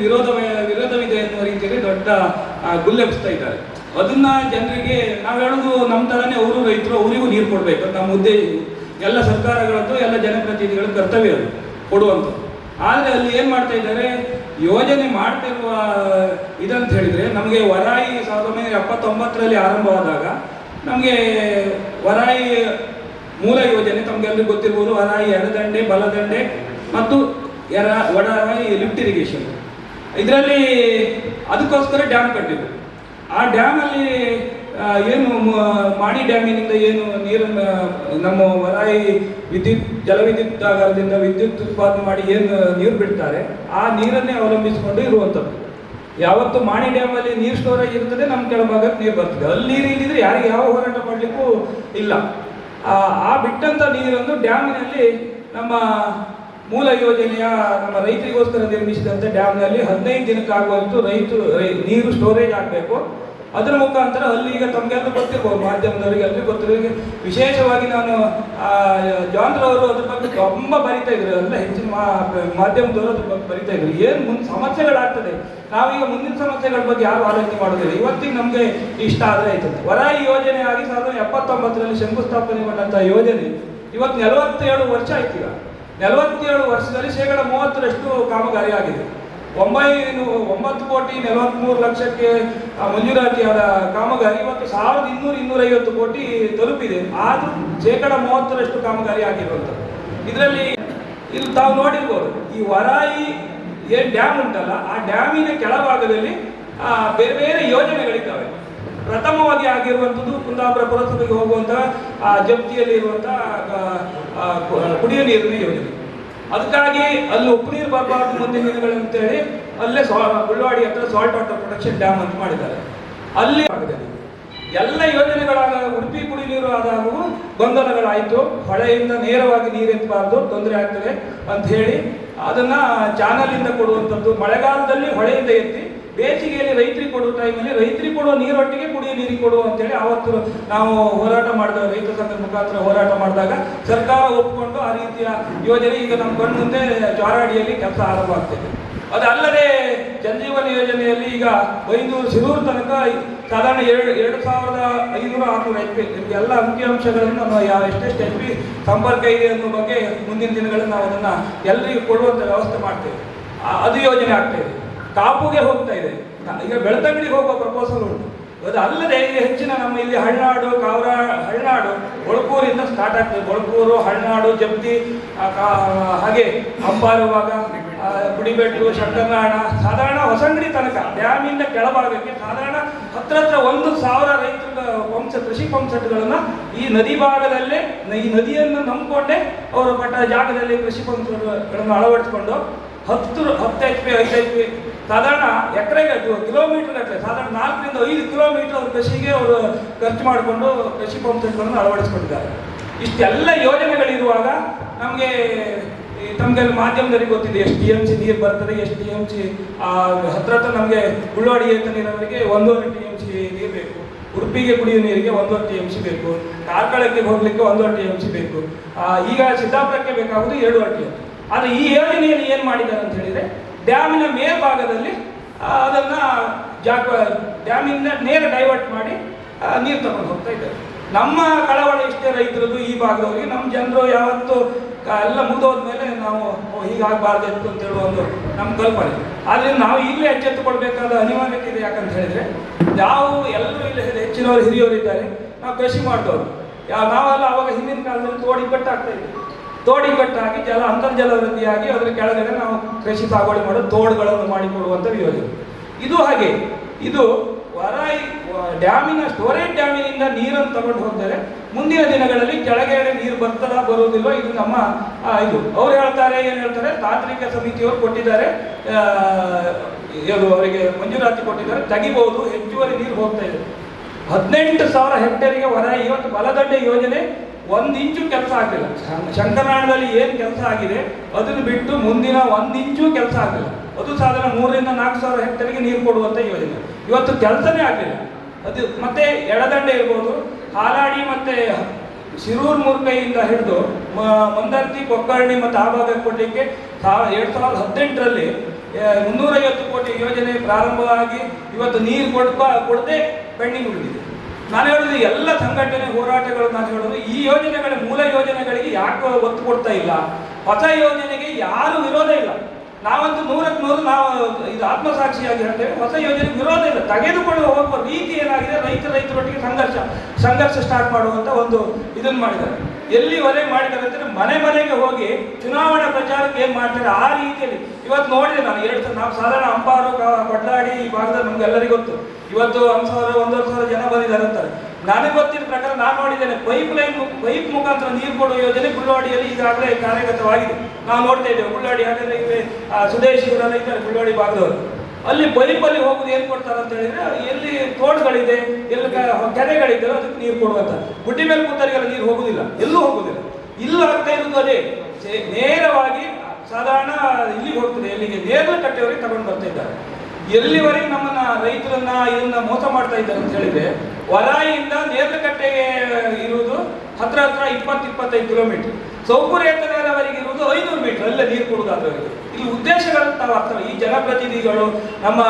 ವಿರೋಧವಿದೆ ಎನ್ನುವ ರೀತಿಯಲ್ಲಿ ದೊಡ್ಡ ಗುಲ್ಲೆಬ್ಸ್ತಾ ಇದ್ದಾರೆ. ಅದನ್ನ ಜನರಿಗೆ ನಾವು ಹೇಳೋದು ನಮ್ಮ ಥರನೇ ಅವರು ರೈತರು, ಅವರಿಗೂ ನೀರು ಕೊಡಬೇಕು ನಮ್ಮ ಉದ್ದೇಶ. ಎಲ್ಲ ಸರ್ಕಾರಗಳದ್ದು ಎಲ್ಲ ಜನಪ್ರತಿನಿಧಿಗಳ ಕರ್ತವ್ಯ ಅದು ಕೊಡುವಂಥದ್ದು. ಆದರೆ ಅಲ್ಲಿ ಏನು ಮಾಡ್ತಾ ಇದ್ದಾರೆ, ಯೋಜನೆ ಮಾಡ್ತಿರುವ ಇದಂತ ಹೇಳಿದರೆ, ನಮಗೆ ವರಾಯಿ 1979ರಲ್ಲಿ ಆರಂಭವಾದಾಗ ನಮಗೆ ವರಾಯಿ ಮೂಲ ಯೋಜನೆ ತಮಗೆಲ್ಲರಿಗೂ ಗೊತ್ತಿರ್ಬೋದು. ವರಾಯಿ ಎಡದಂಡೆ, ಬಲದಂಡೆ ಮತ್ತು ವರಾಯಿ ಲಿಫ್ಟ್ ಇರಿಗೇಷನ್. ಇದರಲ್ಲಿ ಅದಕ್ಕೋಸ್ಕರ ಡ್ಯಾಮ್ ಕಟ್ಟಿದ್ರು. ಆ ಡ್ಯಾಮಲ್ಲಿ ಏನು ಮಾಡಿ ಡ್ಯಾಮಿನಿಂದ ಏನು ನೀರನ್ನು ನಮ್ಮ ವರಾಯಿ ಜಲವಿದ್ಯುತ್ ಆಗರದಿಂದ ವಿದ್ಯುತ್ ಉತ್ಪಾದನೆ ಮಾಡಿ ಏನು ನೀರು ಬಿಡ್ತಾರೆ, ಆ ನೀರನ್ನೇ ಅವಲಂಬಿಸಿಕೊಂಡು ಇರುವಂಥದ್ದು. ಯಾವತ್ತು ಮಾಣಿ ಡ್ಯಾಮಲ್ಲಿ ನೀರು ಸ್ಟೋರೇಜ್ ಇರ್ತದೆ, ನಮ್ಮ ಕೆಳಭಾಗಕ್ಕೆ ನೀರು ಬರ್ತದೆ. ಅಲ್ಲಿ ನೀರು ಇಲ್ಲಿದ್ರೆ ಯಾರಿಗೆ ಯಾವ ಹೋರಾಟ ಮಾಡಲಿಕ್ಕೂ ಇಲ್ಲ. ಆ ಬಿಟ್ಟಂಥ ನೀರನ್ನು ಡ್ಯಾಮಿನಲ್ಲಿ ನಮ್ಮ ಮೂಲ ಯೋಜನೆಯ ನಮ್ಮ ರೈತರಿಗೋಸ್ಕರ ನಿರ್ಮಿಸಿದಂಥ ಡ್ಯಾಮ್ನಲ್ಲಿ 15 ದಿನಕ್ಕಾಗುವಂತೂ ನೀರು ಸ್ಟೋರೇಜ್ ಆಗಬೇಕು. ಅದರ ಮುಖಾಂತರ ಅಲ್ಲಿ ಈಗ ತಮಗೆಲ್ಲ ಗೊತ್ತಿರ್ಬೋದು, ಮಾಧ್ಯಮದವರಿಗೆ ಎಲ್ಲರಿಗೂ ಗೊತ್ತಿರೋ ವಿಶೇಷವಾಗಿ ನಾನು ಜಾನ್ರವರು ಅದ್ರ ಬಗ್ಗೆ ತುಂಬ ಬರಿತಾ ಇದ್ರು, ಎಲ್ಲ ಹೆಚ್ಚಿನ ಮಾಧ್ಯಮದವರು ಅದ್ರ ಬಗ್ಗೆ ಬರಿತಾ ಇದ್ರು. ಏನು ಸಮಸ್ಯೆಗಳಾಗ್ತದೆ, ನಾವೀಗ ಮುಂದಿನ ಸಮಸ್ಯೆಗಳ ಬಗ್ಗೆ ಯಾರು ಆಲೋಚನೆ ಮಾಡೋದಿಲ್ಲ. ಇವತ್ತಿಗೆ ನಮಗೆ ಇಷ್ಟ ಆದರೆ ಆಯ್ತದೆ. ವರಾಯಿ ಯೋಜನೆ ಆಗಿ 1979ರಲ್ಲಿ ಶಂಕುಸ್ಥಾಪನೆಗೊಂಡಂಥ ಯೋಜನೆ ಇವತ್ತು 47 ವರ್ಷ ಆಯ್ತು. ಈಗ 47 ವರ್ಷದಲ್ಲಿ 30% ಕಾಮಗಾರಿ ಆಗಿದೆ. 9,43,00,000ಕ್ಕೆ ಮಂಜೂರಾತಿಯಾದ ಕಾಮಗಾರಿ ಇವತ್ತು 1,200-250 ಕೋಟಿ ತಲುಪಿದೆ. ಆದರೂ 30% ಕಾಮಗಾರಿ ಆಗಿರುವಂಥದ್ದು. ಇದರಲ್ಲಿ ಇಲ್ಲಿ ತಾವು ನೋಡಿರ್ಬೋದು, ಈ ವರಾಯಿ ಏನು ಡ್ಯಾಮ್ ಉಂಟಲ್ಲ, ಆ ಡ್ಯಾಮಿನ ಕೆಳಭಾಗದಲ್ಲಿ ಬೇರೆ ಬೇರೆ ಯೋಜನೆಗಳಿದ್ದಾವೆ. ಪ್ರಥಮವಾಗಿ ಆಗಿರುವಂಥದ್ದು ಕುಂದಾಪುರ ಪುರಸಭೆಗೆ ಹೋಗುವಂಥ ಜಪ್ತಿಯಲ್ಲಿ ಇರುವಂಥ ಕುಡಿಯುವ ನೀರಿನ ಯೋಜನೆ. ಅದಕ್ಕಾಗಿ ಅಲ್ಲಿ ಉಪ್ಪು ನೀರು ಬರಬಾರ್ದು ಮುಂದಿನ ದಿನಗಳಂತೇಳಿ ಅಲ್ಲೇ ಗುಳ್ವಾಡಿ ಹತ್ರ ಸಾಲ್ಟ್ ವಾಟರ್ ಪ್ರೊಟೆಕ್ಷನ್ ಡ್ಯಾಮ್ ಅಂತ ಮಾಡಿದ್ದಾರೆ. ಅಲ್ಲಿ ಎಲ್ಲ ಯೋಜನೆಗಳಾದ ಉಡುಪಿ ಕುಡಿ ನೀರು ಆದಾಗೂ ಗೊಂದಲಗಳಾಯಿತು. ಹೊಳೆಯಿಂದ ನೇರವಾಗಿ ನೀರೆತ್ತಬಾರ್ದು, ತೊಂದರೆ ಆಗ್ತದೆ ಅಂತ ಹೇಳಿ ಅದನ್ನ ಚಾನಲಿಂದ ಕೊಡುವಂಥದ್ದು. ಮಳೆಗಾಲದಲ್ಲಿ ಹೊಳೆಯಿಂದ ಎತ್ತಿ, ಬೇಸಿಗೆಯಲ್ಲಿ ರೈತರಿಗೆ ಕೊಡುವ ಟೈಮಲ್ಲಿ ರೈತರಿಗೆ ಕೊಡುವ ನೀರೊಟ್ಟಿಗೆ ಕುಡಿಯೋ ನೀರಿಗೆ ಕೊಡುವ ಅಂತೇಳಿ ಆವತ್ತು ನಾವು ಹೋರಾಟ ಮಾಡಿದಾಗ, ರೈತ ಸಂಘದ ಮುಖಾಂತರ ಹೋರಾಟ ಮಾಡಿದಾಗ ಸರ್ಕಾರ ಒಪ್ಪಿಕೊಂಡು ಆ ರೀತಿಯ ಯೋಜನೆ ಈಗ ನಮ್ಮ ಕಣ್ಣು ಮುಂದೆ ಚಾರಾಡಿಯಲ್ಲಿ ಕೆಲಸ ಆರಂಭ ಆಗ್ತದೆ. ಅದಲ್ಲದೆ ಜಲಜೀವನ ಯೋಜನೆಯಲ್ಲಿ ಈಗ ಬೈಂದೂರು ಶಿರೂರು ತನಕ ಸಾಧಾರಣ 2,500-600 HP ಎಲ್ಲ ಅಂಕಿಅಂಶಗಳನ್ನು ನಾವು ಎಷ್ಟೆಷ್ಟು HP ಸಂಪರ್ಕ ಇದೆ ಅನ್ನೋ ಬಗ್ಗೆ ಮುಂದಿನ ದಿನಗಳಲ್ಲಿ ನಾವು ಅದನ್ನು ಎಲ್ಲರಿಗೂ ಕೊಡುವಂಥ ವ್ಯವಸ್ಥೆ ಮಾಡ್ತೇವೆ. ಅದು ಯೋಜನೆ ಆಗ್ತಾ ಇದೆ. ಕಾಪುಗೆ ಹೋಗ್ತಾ ಇದೆ. ಈಗ ಬೆಳ್ತಂಗಡಿಗೆ ಹೋಗುವ ಪ್ರಪೋಸಲ್ ಉಂಟು. ಅದು ಅಲ್ಲದೆ ಹೆಚ್ಚಿನ ನಮ್ಮ ಇಲ್ಲಿ ಹಳ್ನಾಡು, ಹಳ್ನಾಡು ಒಳಕೂರಿಂದ ಸ್ಟಾರ್ಟ್ ಆಗ್ತದೆ. ಒಳಕೂರು, ಹಳ್ನಾಡು, ಜಪ್ತಿ, ಹಾಗೆ ಅಂಬಾರುವಾಗ, ಕುಡಿಬೆಟ್ಟು, ಶಂಕರನಾಳ, ಸಾಧಾರಣ ಹೊಸಂಗಡಿ ತನಕ ಡ್ಯಾಮಿಂದ ಕೆಳಭಾಗಕ್ಕೆ ಸಾಧಾರಣ ಹತ್ರ 1,000 ರೈತರ ಕೃಷಿ ಪಂಪ್ಸೆಟ್ಗಳನ್ನು ಈ ನದಿ ಭಾಗದಲ್ಲೇ, ಈ ನದಿಯನ್ನು ನಂಬಿಕೊಂಡೇ ಅವರು ಪಟ್ಟ ಜಾಗದಲ್ಲಿ ಕೃಷಿ ಪಂಪ್ಸೆಟ್ಗಳನ್ನು ಅಳವಡಿಸಿಕೊಂಡು 10 HP 5 HP ಸಾಧಾರಣ ಎಕರೆಗೆ ಕಿಲೋಮೀಟರ್ ಗಟ್ಟಲೆ ಸಾಧಾರಣ 4-5 ಕಿಲೋಮೀಟರ್ ಅವ್ರ ಕೃಷಿಗೆ ಅವರು ಖರ್ಚು ಮಾಡಿಕೊಂಡು ಕೃಷಿ ಪಂಪ್ಸೆಟ್ಗಳನ್ನು ಅಳವಡಿಸ್ಕೊಂಡಿದ್ದಾರೆ. ಇಷ್ಟೆಲ್ಲ ಯೋಜನೆಗಳಿರುವಾಗ ನಮಗೆ ತಮಗೆಲ್ಲ ಮಾಧ್ಯಮದವರಿಗೆ ಗೊತ್ತಿದೆ ಎಷ್ಟು TMC ನೀರು ಬರ್ತದೆ, ಎಷ್ಟು TMC ಹತ್ರ ನಮಗೆ ಗುಳ್ವಾಡಿ ಏತ ನೀರಾವರಿಗೆ 1.5 TMC ನೀರು ಬೇಕು, ಉಡುಪಿಗೆ ಕುಡಿಯುವ ನೀರಿಗೆ 1.5 TMC ಬೇಕು, ಕಾರ್ಕಳಕ್ಕೆ ಹೋಗ್ಲಿಕ್ಕೆ 1.5 TMC ಬೇಕು, ಈಗ ಸಿದ್ದಾಪುರಕ್ಕೆ ಬೇಕಾಗುವುದು 2.5 TMC. ಆದರೆ ಈ ಯೋಜನೆಯಲ್ಲಿ ಏನು ಮಾಡಿದ್ದಾರೆ ಅಂತ ಹೇಳಿದರೆ, ಡ್ಯಾಮಿನ ಮೇಲ್ಭಾಗದಲ್ಲಿ ಅದನ್ನು ಡ್ಯಾಮಿಂದ ನೇರ ಡೈವರ್ಟ್ ಮಾಡಿ ನೀರು ತಗೊಂಡು ಹೋಗ್ತಾ ಇದ್ದಾರೆ. ನಮ್ಮ ಕಳವಳ ಇಷ್ಟೇ ರೈತರದು, ಈ ಭಾಗದವರಿಗೆ. ನಮ್ಮ ಜನರು ಯಾವತ್ತು ಎಲ್ಲ ಮುಗಿದೋದ್ಮೇಲೆ ನಾವು ಹೀಗಾಗಬಾರ್ದಿತ್ತು ಅಂತ ಹೇಳುವ ಒಂದು ನಮ್ಮ ಕಲ್ಪನೆ. ಆದರೆ ನಾವು ಈಗಲೇ ಎಚ್ಚೆತ್ತುಕೊಳ್ಬೇಕಾದ ಅನಿವಾರ್ಯತೆ ಇದೆ. ಯಾಕಂತ ಹೇಳಿದರೆ ನಾವು ಎಲ್ಲರೂ ಇಲ್ಲಿ ಹೆಚ್ಚಿನವರು ಹಿರಿಯವರಿದ್ದಾರೆ, ನಾವು ಕೃಷಿ ಮಾಡಿದವರು. ನಾವೆಲ್ಲ ಆವಾಗ ಹಿಂದಿನ ಕಾಲದಲ್ಲಿ ತೋಡಿಕಟ್ಟಾಗ್ತಾ ಇದ್ವಿ. ತೋಡಿಕಟ್ಟಾಗಿ ಅಂತರ್ಜಲ ವೃದ್ಧಿಯಾಗಿ ಅದರ ಕೆಳಗಡೆ ನಾವು ಕೃಷಿ ಸಾಗುವಳಿ ಮಾಡೋ ತೋಡುಗಳನ್ನು ಮಾಡಿಕೊಡುವಂಥ ಯೋಜನೆ ಇದು. ಹಾಗೆ ಇದು ವರಾಯಿ ಡ್ಯಾಮಿನ ಸ್ಟೋರೇಜ್ ಡ್ಯಾಮಿನಿಂದ ನೀರನ್ನು ತಗೊಂಡು ಹೋಗ್ತಾರೆ. ಮುಂದಿನ ದಿನಗಳಲ್ಲಿ ಕೆಳಗಡೆ ನೀರು ಬರುವುದಿಲ್ಲ. ಇದು ನಮ್ಮ ಇದು ಅವ್ರು ಹೇಳ್ತಾರೆ, ಏನು ಹೇಳ್ತಾರೆ, ತಾಂತ್ರಿಕ ಸಮಿತಿಯವರು ಕೊಟ್ಟಿದ್ದಾರೆ, ಅವರಿಗೆ ಮಂಜೂರಾತಿ ಕೊಟ್ಟಿದ್ದಾರೆ, ತೆಗಿಬಹುದು, ಹೆಚ್ಚುವರಿ ನೀರು ಹೋಗ್ತಾ ಇದೆ. 18,000 ಹೆಕ್ಟೇರಿಗೆ ವರಾಯಿ. ಇವತ್ತು ಬಲದಂಡೆ ಯೋಜನೆ 1 ಇಂಚು ಕೆಲಸ ಆಗಲಿಲ್ಲ. ಶಂಕರನಾಳದಲ್ಲಿ ಏನು ಕೆಲಸ ಆಗಿದೆ ಅದನ್ನು ಬಿಟ್ಟು ಮುಂದಿನ 1 ಇಂಚು ಕೆಲಸ ಆಗಲಿಲ್ಲ. ಅದು ಸಾಧಾರಣ 3,000-4,000 ಹೆಕ್ಟೇರಿಗೆ ನೀರು ಕೊಡುವಂಥ ಯೋಜನೆ. ಇವತ್ತು ಕೆಲಸನೇ ಆಗಲಿಲ್ಲ ಅದು. ಮತ್ತೆ ಎಡದಂಡೆ ಇರ್ಬೋದು, ಹಾಲಾಡಿ ಮತ್ತು ಶಿರೂರು ಮುರ್ಕೈಯಿಂದ ಹಿಡಿದು ಮಂದರ್ತಿ, ಕೊಕ್ಕರ್ಣಿ ಮತ್ತು ಆ ಭಾಗಕ್ಕೆ ಕೊಡಲಿಕ್ಕೆ 2018ರಲ್ಲಿ 350 ಕೋಟಿ ಯೋಜನೆ ಪ್ರಾರಂಭವಾಗಿ ಇವತ್ತು ನೀರು ಕೊಡದೆ ಪೆಂಡಿಂಗ್ ಉಳಿದಿದೆ. ನಾನು ಹೇಳೋದು ಎಲ್ಲ ಸಂಘಟನೆ ಹೋರಾಟಗಳು, ನಾನು ಹೇಳೋದು ಈ ಯೋಜನೆಗಳ ಮೂಲ ಯೋಜನೆಗಳಿಗೆ ಯಾಕೆ ಒತ್ತು ಕೊಡ್ತಾ ಇಲ್ಲ, ಹೊಸ ಯೋಜನೆಗೆ ಯಾರು ವಿರೋಧ ಇಲ್ಲ. ನಾವಂತೂ 100ಕ್ಕೆ 100 ನಾವು ಇದು ಆತ್ಮಸಾಕ್ಷಿಯಾಗಿ ಹೇಳ್ತೇವೆ, ಹೊಸ ಯೋಜನೆಗೆ ವಿರೋಧ ಇಲ್ಲ. ತೆಗೆದುಕೊಂಡು ಹೋಗುವ ರೀತಿ ಏನಾಗಿದೆ, ರೈತರೊಟ್ಟಿಗೆ ಸಂಘರ್ಷ ಸ್ಟಾರ್ಟ್ ಮಾಡುವಂತ ಒಂದು ಇದನ್ನು ಮಾಡಿದ್ದಾರೆ. ಎಲ್ಲಿವರೆಗೆ ಮಾಡಿದ್ದಾರೆ ಅಂದರೆ ಮನೆ ಮನೆಗೆ ಹೋಗಿ ಚುನಾವಣಾ ಪ್ರಚಾರಕ್ಕೆ ಏನು ಮಾಡ್ತಾರೆ ಆ ರೀತಿಯಲ್ಲಿ. ಇವತ್ತು ನೋಡಿದೆ ನಾನು ನಾವು ಸಾಧಾರಣ ಅಂಪಾರು ಕೊಡ್ಲಾಡಿ ಈ ಭಾಗದಲ್ಲಿ ನಮ್ಗೆಲ್ಲರಿಗೂ ಗೊತ್ತು. ಇವತ್ತು 1,000-1,500 ಜನ ಬಂದಿದ್ದಾರೆ ಅಂತಾರೆ. ನನಗೆ ಗೊತ್ತಿದ್ದ ಪ್ರಕಾರ ನಾನು ನೋಡಿದ್ದೇನೆ, ಪೈಪ್ ಮುಖಾಂತರ ನೀರು ಕೊಡುವ ಯೋಜನೆ ಗುಳ್ಳವಾಡಿಯಲ್ಲಿ ಈಗಾಗಲೇ ಕಾರ್ಯಗತವಾಗಿದೆ. ನಾವು ನೋಡ್ತಾ ಇದ್ದೇವೆ. ಗುಳ್ಳವಾಡಿ ಯಾಕಂದ್ರೆ ಇಲ್ಲಿ ಸುದೇಶ್ ಇವರೆಲ್ಲ ಇದ್ದಾರೆ ಗುಳ್ಳವಾಡಿ ಭಾಗದವರು. ಅಲ್ಲಿ ಪೈಪಲ್ಲಿ ಹೋಗುದು ಏನು ಕೊಡ್ತಾರೆ ಅಂತ ಹೇಳಿದ್ರೆ, ಎಲ್ಲಿ ತೋಟಗಳಿದೆ, ಎಲ್ಲಿ ಕೆರೆಗಳಿದೆ ಅದಕ್ಕೆ ನೀರು ಕೊಡುವಂತ. ಗುಡ್ಡಿ ಮೇಲೆ ಕೂತರಿಗೆಲ್ಲ ನೀರು ಹೋಗುದಿಲ್ಲ, ಎಲ್ಲೂ ಹೋಗುದಿಲ್ಲ. ಇಲ್ಲಿ ಆಗ್ತಾ ಇರೋದು ಅದೇ, ನೇರವಾಗಿ ಸಾಧಾರಣ ಇಲ್ಲಿಗೆ ಹೋಗ್ತದೆ, ಎಲ್ಲಿಗೆ ನೇರಲಕಟ್ಟೆಯವರೆಗೆ ತಗೊಂಡು ಬರ್ತಾ ಇದ್ದಾರೆ. ಎಲ್ಲಿವರೆಗೆ ನಮ್ಮನ್ನ ರೈತರನ್ನ ಇದನ್ನ ಮೋಸ ಮಾಡ್ತಾ ಇದ್ದಾರೆ ಅಂತ ಹೇಳಿದ್ರೆ, ವರಾಯಿಯಿಂದ ನೇರಲಕಟ್ಟೆಗೆ ಇರುವುದು ಹತ್ರ 20-25 ಕಿಲೋಮೀಟರ್, ಸೌಕರ್ಯತನವರೆಗೆ ಇರುವುದು 500 ಮೀಟರ್. ಅಲ್ಲೇ ನೀರು ಕೊಡುವುದಾದವರಿಗೆ ಇಲ್ಲಿ ಉದ್ದೇಶಗಳನ್ನು ತಾವು ಅರ್ಥ. ಈ ಜನಪ್ರತಿನಿಧಿಗಳು, ನಮ್ಮ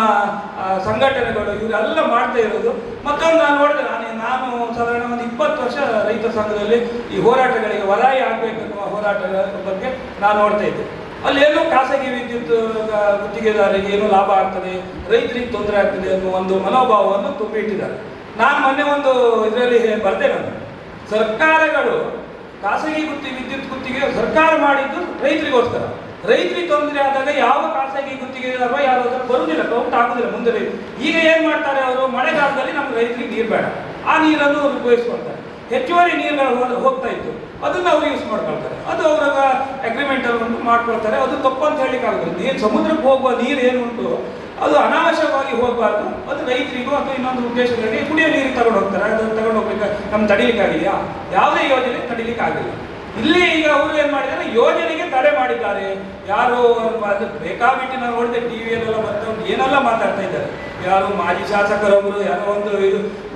ಸಂಘಟನೆಗಳು ಇವರೆಲ್ಲ ಮಾಡ್ತಾ ಇರೋದು. ಮತ್ತೊಂದು ನಾನು ನೋಡಿದೆ, ನಾನು ಸಾಧಾರಣ ಒಂದು 20 ವರ್ಷ ರೈತ ಸಂಘದಲ್ಲಿ ಈ ಹೋರಾಟಗಳಿಗೆ ವರಾಯಿ ಆಗ್ಬೇಕನ್ನುವ ಹೋರಾಟಗಳ ಬಗ್ಗೆ ನಾನು ನೋಡ್ತಾ ಇದ್ದೆ. ಅಲ್ಲಿ ಏನೋ ಖಾಸಗಿ ವಿದ್ಯುತ್ ಗುತ್ತಿಗೆದಾರರಿಗೆ ಏನೋ ಲಾಭ ಆಗ್ತದೆ, ರೈತರಿಗೆ ತೊಂದರೆ ಆಗ್ತದೆ ಅನ್ನೋ ಒಂದು ಮನೋಭಾವವನ್ನು ತುಂಬಿಟ್ಟಿದ್ದಾರೆ. ನಾನು ಮೊನ್ನೆ ಒಂದು ಇದರಲ್ಲಿ ಬರ್ದೆ, ನಾನು ಸರ್ಕಾರಗಳು ಖಾಸಗಿ ವಿದ್ಯುತ್ ಗುತ್ತಿಗೆ ಸರ್ಕಾರ ಮಾಡಿದ್ದು ರೈತರಿಗೋಸ್ಕರ. ರೈತರಿಗೆ ತೊಂದರೆ ಆದಾಗ ಯಾವ ಖಾಸಗಿ ಗುತ್ತಿಗೆದಾರ ಯಾರು ಬರುವುದಿಲ್ಲ, ಕೌಂಟ್ ಆಗುದಿಲ್ಲ ಮುಂದೆ. ಈಗ ಏನ್ ಮಾಡ್ತಾರೆ ಅವರು, ಮಳೆಗಾಲದಲ್ಲಿ ನಮ್ಗೆ ರೈತರಿಗೆ ನೀರು ಬೇಡ, ಆ ನೀರನ್ನು ಅವರು ಉಪಯೋಗಿಸ್ಕೊಳ್ತಾರೆ. ಹೆಚ್ಚುವರಿ ನೀರುಗಳು ಹೋಗ್ತಾ ಇತ್ತು, ಅದನ್ನ ಅವ್ರು ಯೂಸ್ ಮಾಡ್ಕೊಳ್ತಾರೆ. ಅದು ಅವರ ಅಗ್ರಿಮೆಂಟ್ ಅನ್ನು ಮಾಡ್ಕೊಳ್ತಾರೆ. ಅದು ತಪ್ಪು ಅಂತ ಹೇಳಿಕ್ಕೆ ಆಗುದಿಲ್ಲ. ನೀರು ಸಮುದ್ರಕ್ಕೆ ಹೋಗುವ ನೀರು ಏನುಂಟು ಅದು ಅನಾವಶ್ಯಕವಾಗಿ ಹೋಗಬಾರ್ದು. ಅದು ರೈತರಿಗೂ ಅಥವಾ ಇನ್ನೊಂದು ಉದ್ದೇಶಗಳಿಗೆ ಕುಡಿಯೋ ನೀರಿಗೆ ತಗೊಂಡು ಹೋಗ್ತಾರೆ. ಅದನ್ನು ತಗೊಂಡು ಹೋಗ್ಬೇಕು, ನಮ್ಗೆ ತಡಿಲಿಕ್ಕಾಗಿದೆಯಾ? ಯಾವುದೇ ಯೋಜನೆ ತಡಿಲಿಕ್ಕೆ ಆಗಿಲ್ಲ. ಇಲ್ಲಿ ಈಗ ಅವರು ಏನ್ ಮಾಡಿದ್ದಾರೆ, ಯೋಜನೆಗೆ ತಡೆ ಮಾಡಿದ್ದಾರೆ. ಯಾರು ಬೇಕಾಬಿಟ್ಟು ನಾವು ನೋಡಿದೆ ಟಿವಿಯಲ್ಲೆಲ್ಲ ಬಂದವರು ಏನೆಲ್ಲ ಮಾತಾಡ್ತಾ ಇದ್ದಾರೆ. ಯಾರು ಮಾಜಿ ಶಾಸಕರೊಬ್ರು ಯಾರೋ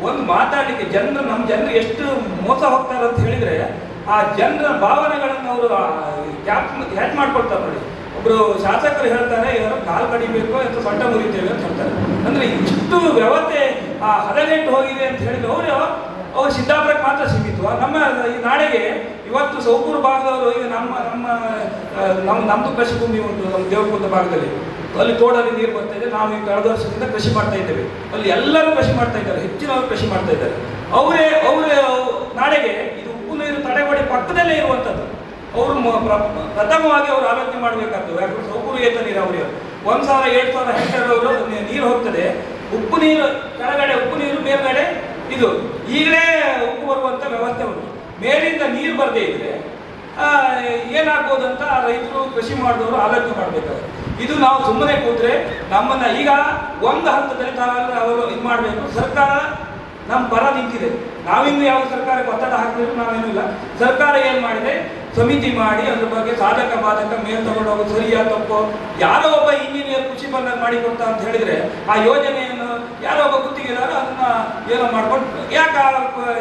ಒಂದು ಮಾತಾಡ್ಲಿಕ್ಕೆ ನಮ್ಮ ಜನರು ಎಷ್ಟು ಮೋಸ ಹೋಗ್ತಾರೆ ಅಂತ ಹೇಳಿದ್ರೆ, ಆ ಜನರ ಭಾವನೆಗಳನ್ನು ಅವರು ಹ್ಯಾಚ್ ಮಾಡ್ಕೊಳ್ತಾರೆ ನೋಡಿ. ಒಬ್ರು ಶಾಸಕರು ಹೇಳ್ತಾರೆ, ಇವರು ಕಾಲು ಕಡಿಬೇಕು ಅಥವಾ ಸೊಂಟ ಮುರಿತೇವೆ ಅಂತ ಹೇಳ್ತಾರೆ. ಅಂದ್ರೆ ಇಷ್ಟು ವ್ಯವಸ್ಥೆ ಹದಗೆಟ್ಟು ಹೋಗಿದೆ ಅಂತ ಹೇಳಿದ್ರೆ ಅವರು ಸಿದ್ದಾಪುರಕ್ಕೆ ಮಾತ್ರ ಸೀಮಿತ. ನಮ್ಮ ಈ ನಾಳೆಗೆ ಇವತ್ತು ಸೌಕೂರು ಭಾಗದವರು, ಈಗ ನಮ್ದು ಕೃಷಿ ಭೂಮಿ ಉಂಟು ನಮ್ಮ ದೇವಕುಂದ ಭಾಗದಲ್ಲಿ, ಅಲ್ಲಿ ತೋಡಲ್ಲಿ ನೀರು ಬರ್ತಾ ಇದೆ. ನಾವು ಈಗ ಕಳೆದ ವರ್ಷದಿಂದ ಕೃಷಿ ಮಾಡ್ತಾ ಇದ್ದೇವೆ. ಅಲ್ಲಿ ಎಲ್ಲರೂ ಕೃಷಿ ಮಾಡ್ತಾ ಇದ್ದಾರೆ, ಹೆಚ್ಚಿನವರು ಕೃಷಿ ಮಾಡ್ತಾ ಇದ್ದಾರೆ. ಅವರೇ ನಾಳೆಗೆ ಇದು ಉಪ್ಪು ನೀರು ತಡೆಗೋಡೆ ಪಕ್ಕದಲ್ಲೇ ಇರುವಂಥದ್ದು. ಅವರು ಪ್ರಥಮವಾಗಿ ಅವರು ಆಲೋಚನೆ ಮಾಡಬೇಕಾಗ್ತದೆ. ಯಾಕಂದ್ರೆ ಸೌಕೂರು ಏತ ನೀರಾವರಿ 1,000-2,000 ಹೆಕ್ಟೇರ್ ಅವರು ನೀರು ಹೋಗ್ತದೆ. ಉಪ್ಪು ನೀರು ಕೆಳಗಡೆ, ಉಪ್ಪು ನೀರು ಮೇಲ್ಗಡೆ. ಇದು ಈಗಲೇ ಉಪ್ಪು ಬರುವಂತ ವ್ಯವಸ್ಥೆ ಉಂಟು. ಮೇಲಿಂದ ನೀರು ಬರದೇ ಇದ್ರೆ ಏನಾಗ್ಬೋದಂತ ರೈತರು, ಕೃಷಿ ಮಾಡಿದವರು ಆಲೋಚನೆ ಮಾಡಬೇಕಾಗುತ್ತೆ. ಇದು ನಾವು ಸುಮ್ಮನೆ ಕೂತ್ರೆ ನಮ್ಮನ್ನ ಈಗ ಒಂದು ಹಂತದಲ್ಲಿ ಅವರು ಇದು ಮಾಡಬೇಕು. ಸರ್ಕಾರ ನಮ್ಮ ಪರ ನಿಂತಿದೆ. ನಾವಿನ್ನು ಯಾವ ಸರ್ಕಾರಕ್ಕೆ ಒತ್ತಡ ಹಾಕಿದ್ರು ನಾವೇನಿಲ್ಲ. ಸರ್ಕಾರ ಏನು ಮಾಡಿದೆ, ಸಮಿತಿ ಮಾಡಿ ಅದ್ರ ಬಗ್ಗೆ ಸಾಧಕ ಬಾಧಕ ಮೇಲೆ ತಗೊಂಡು ಹೋಗೋದು ಸರಿಯಾ ತಪ್ಪು. ಯಾರೋ ಒಬ್ಬ ಇಂಜಿನಿಯರ್ ಕೃಷಿ ಬಂದಾಗ ಮಾಡಿಕೊಡ್ತ ಅಂತ ಹೇಳಿದ್ರೆ, ಆ ಯೋಜನೆಯನ್ನು ಯಾರೋ ಒಬ್ಬ ಗುತ್ತಿಗೆದಾರ ಅದನ್ನ ಏನೋ ಮಾಡ್ಕೊಂಡು, ಯಾಕೆ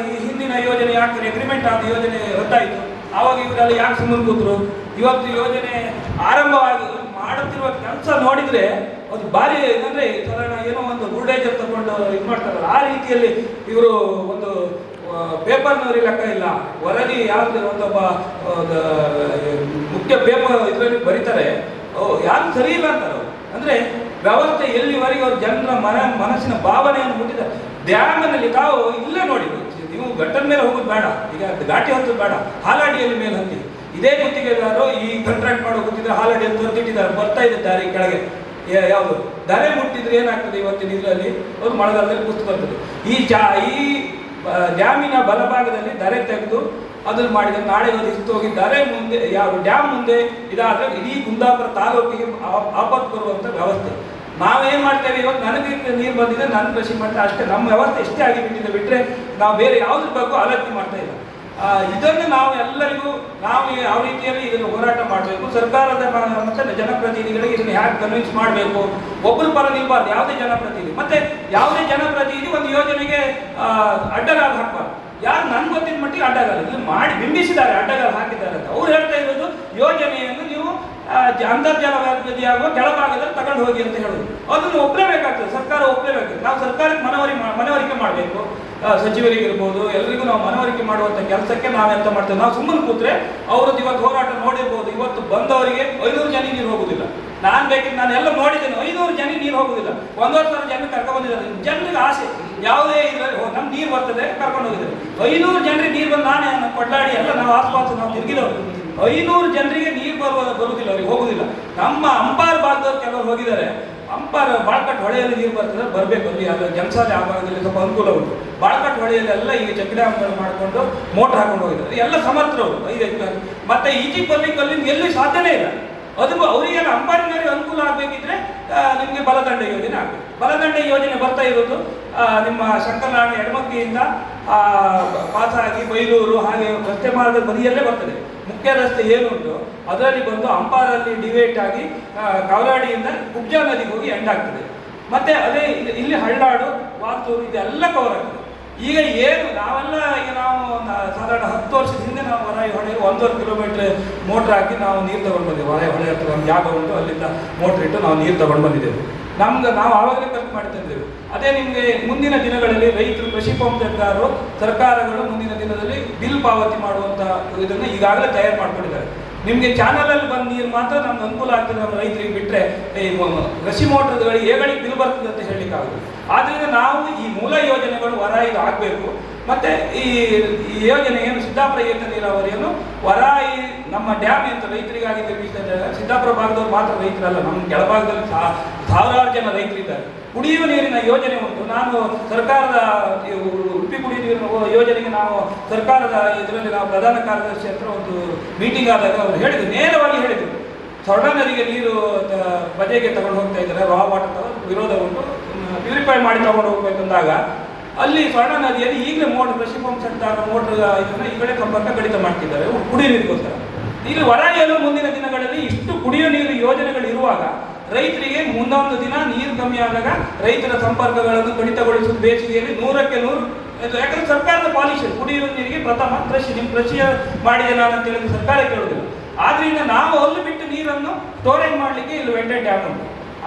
ಈ ಹಿಂದಿನ ಯೋಜನೆ ಯಾಕೆ ಅಗ್ರಿಮೆಂಟ್ ಆದ ಯೋಜನೆ ರದ್ದಾಯಿತು, ಆವಾಗ ಇವರೆಲ್ಲ ಯಾಕೆ ಸುಮ್ಮನೆ ಕೂತ್ರು? ಇವತ್ತು ಯೋಜನೆ ಆರಂಭವಾಗಿ ಮಾಡುತ್ತಿರುವ ಕೆಲಸ ನೋಡಿದ್ರೆ ಅದು ಭಾರಿ ಏನಂದ್ರೆ ಸಾಧಾರಣ ಏನೋ ಒಂದು ಬುಲ್ಡೇಜರ್ ತಗೊಂಡು ಇದು ಮಾಡ್ತಾರಲ್ಲ, ಆ ರೀತಿಯಲ್ಲಿ ಇವರು ಒಂದು ಪೇಪರ್ನವ್ರಿಗೆ ಲೆಕ್ಕ ಇಲ್ಲ. ವರದಿ ಯಾವ್ದು ಒಂದೊಬ್ಬ ಮುಖ್ಯ ಪೇಪರ್ ಇದರಲ್ಲಿ ಬರೀತಾರೆ, ಯಾರು ಸರಿ ಇಲ್ಲ ಅಂತಾರೆ. ಅಂದ್ರೆ ವ್ಯವಸ್ಥೆ ಎಲ್ಲಿವರೆಗೆ ಅವ್ರ ಜನರ ಮನಸ್ಸಿನ ಭಾವನೆಯನ್ನು ಮುಟ್ಟಿದ್ದಾರೆ. ಡ್ಯಾಮ್ನಲ್ಲಿ ತಾವು ಇಲ್ಲೇ ನೋಡಿ, ನೀವು ಘಟ್ಟದ ಮೇಲೆ ಹೋಗೋದು ಬೇಡ, ಈಗ ಘಾಟಿ ಹತ್ತೋದು ಬೇಡ, ಹಾಲಾಡಿಯಲ್ಲಿ ಮೇಲೆ ಹತ್ತಿ. ಇದೇ ಗುತ್ತಿಗೆದಾರರು ಈ ಕಾಂಟ್ರಾಕ್ಟ್ ಮಾಡೋ ಗುತ್ತಿಗೆ ಹಾಲಾಡಿಯಲ್ಲಿ ತೊರೆದಿಟ್ಟಿದ್ದಾರೆ, ಬರ್ತಾ ಇದೆ ದಾರಿ ಕೆಳಗೆ. ಯಾವುದು ದರೆ ಮುಟ್ಟಿದ್ರೆ ಏನಾಗ್ತದೆ ಇವತ್ತಿನ ಇದರಲ್ಲಿ, ಅವ್ರು ಮಳೆಗಾಲದಲ್ಲಿ ಕುಸ್ತು ಬರ್ತದೆ. ಈ ಡ್ಯಾಮಿನ ಬಲಭಾಗದಲ್ಲಿ ದರೆ ತೆಗೆದು ಅದನ್ನು ಮಾಡಿದ್ರೆ ನಾಳೆ ಹೋಗಿ ದರೆ ಮುಂದೆ ಯಾವ ಡ್ಯಾಮ್ ಮುಂದೆ ಇದಾದ್ರೆ ಇಡೀ ಕುಂದಾಪುರ ತಾಲೂಕಿಗೆ ಆಪತ್ತು ಬರುವಂತ ವ್ಯವಸ್ಥೆ. ನಾವೇನ್ ಮಾಡ್ತೇವೆ, ಇವತ್ತು ನನಗೆ ನೀರು ಬಂದಿದೆ, ನಾನು ಕೃಷಿ ಮಾಡ್ತೇವೆ ಅಷ್ಟೇ. ನಮ್ಮ ವ್ಯವಸ್ಥೆ ಎಷ್ಟೇ ಆಗಿಬಿಟ್ಟಿದೆ ಬಿಟ್ರೆ ನಾವು ಬೇರೆ ಯಾವುದ್ರ ಬಗ್ಗೆ ಆಲೋಚನೆ ಮಾಡ್ತಾ ಇಲ್ಲ. ಇದನ್ನು ನಾವು ಎಲ್ಲರಿಗೂ ನಾವು ಯಾವ ರೀತಿಯಲ್ಲಿ ಇದನ್ನು ಹೋರಾಟ ಮಾಡಬೇಕು. ಸರ್ಕಾರದ ಮತ್ತೆ ಜನಪ್ರತಿನಿಧಿಗಳಿಗೆ ಇದನ್ನು ಹ್ಯಾಕ್ ಕನ್ವಿನ್ಸ್ ಮಾಡಬೇಕು. ಒಬ್ಬರು ಪರ ನಿಲ್ಬಾರ್ದು ಯಾವುದೇ ಜನಪ್ರತಿನಿಧಿ. ಮತ್ತೆ ಯಾವುದೇ ಜನಪ್ರತಿನಿಧಿ ಒಂದು ಯೋಜನೆಗೆ ಅಡ್ಡಗಾಲ ಹಾಕ್ಬಾರ್ದು. ಯಾರು ನನ್ಗೆ ಗೊತ್ತಿನ ಮಟ್ಟಿಗೆ ಅಡ್ಡಗಾಲ ಇಲ್ಲಿ ಮಾಡಿ ಬಿಂಬಿಸಿದ್ದಾರೆ, ಅಡ್ಡಗಾಲ ಹಾಕಿದ್ದಾರೆ ಅಂತ. ಅವ್ರು ಹೇಳ್ತಾ ಇರೋದು ಯೋಜನೆಯನ್ನು ನೀವು ಅಂತರ್ಜಲ ವ್ಯಾಪ್ತಿ ಆಗುವ ಕೆಳಭಾಗದಲ್ಲಿ ತಗೊಂಡು ಹೋಗಿ ಅಂತ ಹೇಳುದು. ಅದನ್ನು ಒಪ್ಪಲೇಬೇಕಾಗ್ತದೆ, ಸರ್ಕಾರ ಒಪ್ಪಲೇಬೇಕಾಗ್ತದೆ. ನಾವು ಸರ್ಕಾರಕ್ಕೆ ಮನವರಿಕೆ ಮಾಡಬೇಕು, ಸಚಿವರಿಗಿರ್ಬೋದು ಎಲ್ಲರಿಗೂ ನಾವು ಮನವರಿಕೆ ಮಾಡುವಂಥ ಕೆಲಸಕ್ಕೆ ನಾವೆಂತ ಮಾಡ್ತೇವೆ. ನಾವು ಸುಮ್ಮನೆ ಕೂತ್ರೆ ಅವ್ರದ್ದು ಇವತ್ತು ಹೋರಾಟ ನೋಡಿರ್ಬೋದು. ಇವತ್ತು ಬಂದವರಿಗೆ 500 ಜನ ನೀರು ಹೋಗುದಿಲ್ಲ. ನಾನು ಎಲ್ಲ ನೋಡಿದ್ದೇನೆ, 500 ಜನ ನೀರು ಹೋಗುದಿಲ್ಲ. 1,500 ಜನ ಕರ್ಕೊಂಡು ಬಂದಿದ್ದಾರೆ. ಜನರಿಗೆ ಆಸೆ ಯಾವುದೇ ಇದರಲ್ಲಿ ನಮ್ಗೆ ನೀರು ಬರ್ತದೆ ಕರ್ಕೊಂಡು ಹೋಗಿದ್ದಾರೆ. 500 ಜನರಿಗೆ ನೀರು ಬಂದು ನಾನೇ ಕೊಂಡಾಡಿ ಎಲ್ಲ ನಾವು ಆಸ್ಪಾಸು ನಾವು ತಿರುಗಿದವರು. 500 ಜನರಿಗೆ ನೀರು ಬರುವುದಿಲ್ಲ, ಅವ್ರಿಗೆ ಹೋಗುದಿಲ್ಲ. ನಮ್ಮ ಅಂಪಾರ್ ಭಾಗದವ್ರು ಕೆಲವರು ಹೋಗಿದ್ದಾರೆ. ಅಂಪಾರ್ ಬಾಳ್ಕಟ್ ಹೊಳೆಯಲ್ಲಿ ನೀರು ಬರ್ತದೆ, ಬರಬೇಕು ಅಲ್ಲಿ. ಅದು ಜನಸಾಲೆ ಆ ಭಾಗದಲ್ಲಿ ಸ್ವಲ್ಪ ಅನುಕೂಲ ಉಂಟು. ಬಾಳ್ಕಟ್ ಹೊಳೆಯಲ್ಲಿ ಎಲ್ಲ ಈಗ ಚೆಕ್ ಡ್ಯಾಮ್ಗಳು ಮಾಡಿಕೊಂಡು ಮೋಟರ್ ಹಾಕೊಂಡು ಹೋಗಿದ್ದಾರೆ. ಎಲ್ಲ ಸಮರ್ಥರವರು 5 ಮತ್ತೆ ಈಜಿಪ್ಟ್ ಬರ್ಲಿಕ್ಕೆ ಎಲ್ಲಿ ಸಾಧ್ಯನೇ ಇಲ್ಲ. ಅದು ಅವರಿಗೆಲ್ಲ ಅಂಪಾರಿನವರಿಗೆ ಅನುಕೂಲ ಆಗಬೇಕಿದ್ರೆ ನಿಮಗೆ ಬಲದಂಡ ಯೋಜನೆ ಆಗಬೇಕು. ಬಲದಂಡ ಯೋಜನೆ ಬರ್ತಾ ಇರೋದು ನಿಮ್ಮ ಶಂಕರನಾಡ ಎಡಮಕ್ಕಿಯಿಂದ ಪಾಸಾಗಿ ಬೈಲೂರು ಹಾಗೆ ರಸ್ತೆ ಮಾರ್ಗದ ಬದಿಯಲ್ಲೇ ಬರ್ತದೆ. ಮುಖ್ಯ ರಸ್ತೆ ಏನುಂಟು ಅದರಲ್ಲಿ ಬಂದು ಅಂಪಾರಲ್ಲಿ ಡಿವೈಟ್ ಆಗಿ ಕವಲಾಡಿಯಿಂದ ಕುಬ್ಜಾ ನದಿಗೆ ಹೋಗಿ ಎಂಡ್ ಆಗ್ತದೆ. ಮತ್ತೆ ಅದೇ ಇಲ್ಲಿ ಹಳ್ಳಾಡು ವಾತೂರು ಇದೆಲ್ಲ ಕವರ್ ಆಗ್ತದೆ. ಈಗ ಏನು ನಾವೆಲ್ಲ ಈಗ ನಾವು ಸಾಧಾರಣ 10 ವರ್ಷದ ಹಿಂದೆ ನಾವು ವರಾಯಿ ಹೊಳೆಗೆ 1.5 ಕಿಲೋಮೀಟರ್ ಮೋಟ್ರ್ ಹಾಕಿ ನಾವು ನೀರು ತಗೊಂಡು ಬಂದಿದ್ದೇವೆ. ವರಾಯಿ ಹೊಳೆ ಹತ್ರ ನಮ್ಮ ಜಾಗ ಉಂಟು, ಅಲ್ಲಿಂದ ಮೋಟ್ರ್ ಇಟ್ಟು ನಾವು ನೀರು ತಗೊಂಡು ಬಂದಿದ್ದೇವೆ. ನಾವು ಆವಾಗಲೇ ಖರ್ಚು ಮಾಡಿ ತಂದಿದ್ದೇವೆ. ಅದೇ ನಿಮಗೆ ಮುಂದಿನ ದಿನಗಳಲ್ಲಿ ರೈತರು, ಕೃಷಿ ಪಂಪೆಗಾರರು, ಸರ್ಕಾರಗಳು ಮುಂದಿನ ದಿನದಲ್ಲಿ ಬಿಲ್ ಪಾವತಿ ಮಾಡುವಂಥ ಇದನ್ನು ಈಗಾಗಲೇ ತಯಾರು ಮಾಡ್ಕೊಂಡಿದ್ದಾರೆ. ನಿಮಗೆ ಚಾನಲಲ್ಲಿ ಬಂದು ನೀರು ಮಾತ್ರ ನಮ್ಗೆ ಅನುಕೂಲ ಆಗ್ತದೆ ನಮ್ಮ ರೈತರಿಗೆ, ಬಿಟ್ಟರೆ ಈ ಕೃಷಿ ಮೋಟರ್ಗಳಿಗೆ ಏಗಳಿಗೆ ಬಿಲ್ ಬರ್ತದೆ ಅಂತ ಹೇಳಲಿಕ್ಕಾಗುತ್ತೆ. ಆದ್ದರಿಂದ ನಾವು ಈ ಮೂಲ ಯೋಜನೆಗಳು ವರಾಯಿಗೆ ಆಗಬೇಕು. ಮತ್ತು ಈ ಯೋಜನೆ ಏನು ಸಿದ್ದಾಪುರ ಏತ ನೀರಾವರಿಯನ್ನು ವರಾಯಿ ನಮ್ಮ ಡ್ಯಾಮ್ ಅಂತ ರೈತರಿಗಾಗಿ ನಿರ್ಮಿಸಿದ ಸಿದ್ದಾಪುರ ಭಾಗದವ್ರು ಮಾತ್ರ ರೈತರಲ್ಲ, ನಮ್ಮ ಕೆಳಭಾಗದಲ್ಲಿ ಸಾವಿರಾರು ಜನ ರೈತರಿದ್ದಾರೆ. ಕುಡಿಯುವ ನೀರಿನ ಯೋಜನೆ ಉಂಟು. ನಾನು ಸರ್ಕಾರದ ಉಡುಪಿ ಕುಡಿಯುವ ನೀರಿನ ಯೋಜನೆಗೆ ನಾವು ಸರ್ಕಾರದ ಇದರಲ್ಲಿ ನಾವು ಪ್ರಧಾನ ಕಾರ್ಯದರ್ಶಿ ಹತ್ರ ಒಂದು ಮೀಟಿಂಗ್ ಆದಾಗ ಅವರು ಹೇಳಿದರು, ನೇರವಾಗಿ ಹೇಳಿದರು, ಸ್ವರ್ಣ ನದಿಗೆ ನೀರು ಬಜೆಗೆ ತಗೊಂಡು ಹೋಗ್ತಾ ಇದ್ದಾರೆ, ರಾ ವಾಟರ್ ವಿರೋಧ ಉಂಟು, ಪ್ಯೂರಿಫೈ ಮಾಡಿ ತಗೊಂಡು ಹೋಗ್ಬೇಕಂದಾಗ ಅಲ್ಲಿ ಸ್ವರ್ಣ ನದಿಯಲ್ಲಿ ಈಗಲೇ ಮೋಟರ್ ಕೃಷಿ ಪಂಪ್ ಸೆಟ್ ಮೋಟರ್ ಇದನ್ನು ಈ ಕಡೆ ಸಂಪರ್ಕ ಕಡಿತ ಮಾಡ್ತಿದ್ದಾರೆ ಕುಡಿಯುವ ನೀರಿಗೋಸ್ಕರ. ಈಗ ವರಾಯಿಯಲ್ಲೂ ಮುಂದಿನ ದಿನಗಳಲ್ಲಿ ಇಷ್ಟು ಕುಡಿಯುವ ನೀರು ಯೋಜನೆಗಳು ಇರುವಾಗ ರೈತರಿಗೆ ಮುಂದೊಂದು ದಿನ ನೀರು ಕಮ್ಮಿ ಆದಾಗ ರೈತರ ಸಂಪರ್ಕಗಳನ್ನು ಕಡಿತಗೊಳಿಸುವುದು ಬೇಸಿಗೆಯಲ್ಲಿ 100ಕ್ಕೆ 100. ಯಾಕಂದ್ರೆ ಸರ್ಕಾರದ ಪಾಲಿಸಿ ಕುಡಿಯುವ ನೀರಿಗೆ ಪ್ರಥಮ ನಿಮ್ಮ ಕೃಷಿ ಮಾಡಿದೆ ನಾನು ಅಂತ ಹೇಳಿದ್ರೆ ಸರ್ಕಾರ ಕೇಳುವುದಿಲ್ಲ. ಆದ್ರಿಂದ ನಾವು ಅಲ್ಲಿ ಬಿಟ್ಟು ನೀರನ್ನು ಸ್ಟೋರೇಜ್ ಮಾಡಲಿಕ್ಕೆ ಇಲ್ಲಿ ವೆಂಟೆ ಡ್ಯಾಮ್ ಉಂಟು.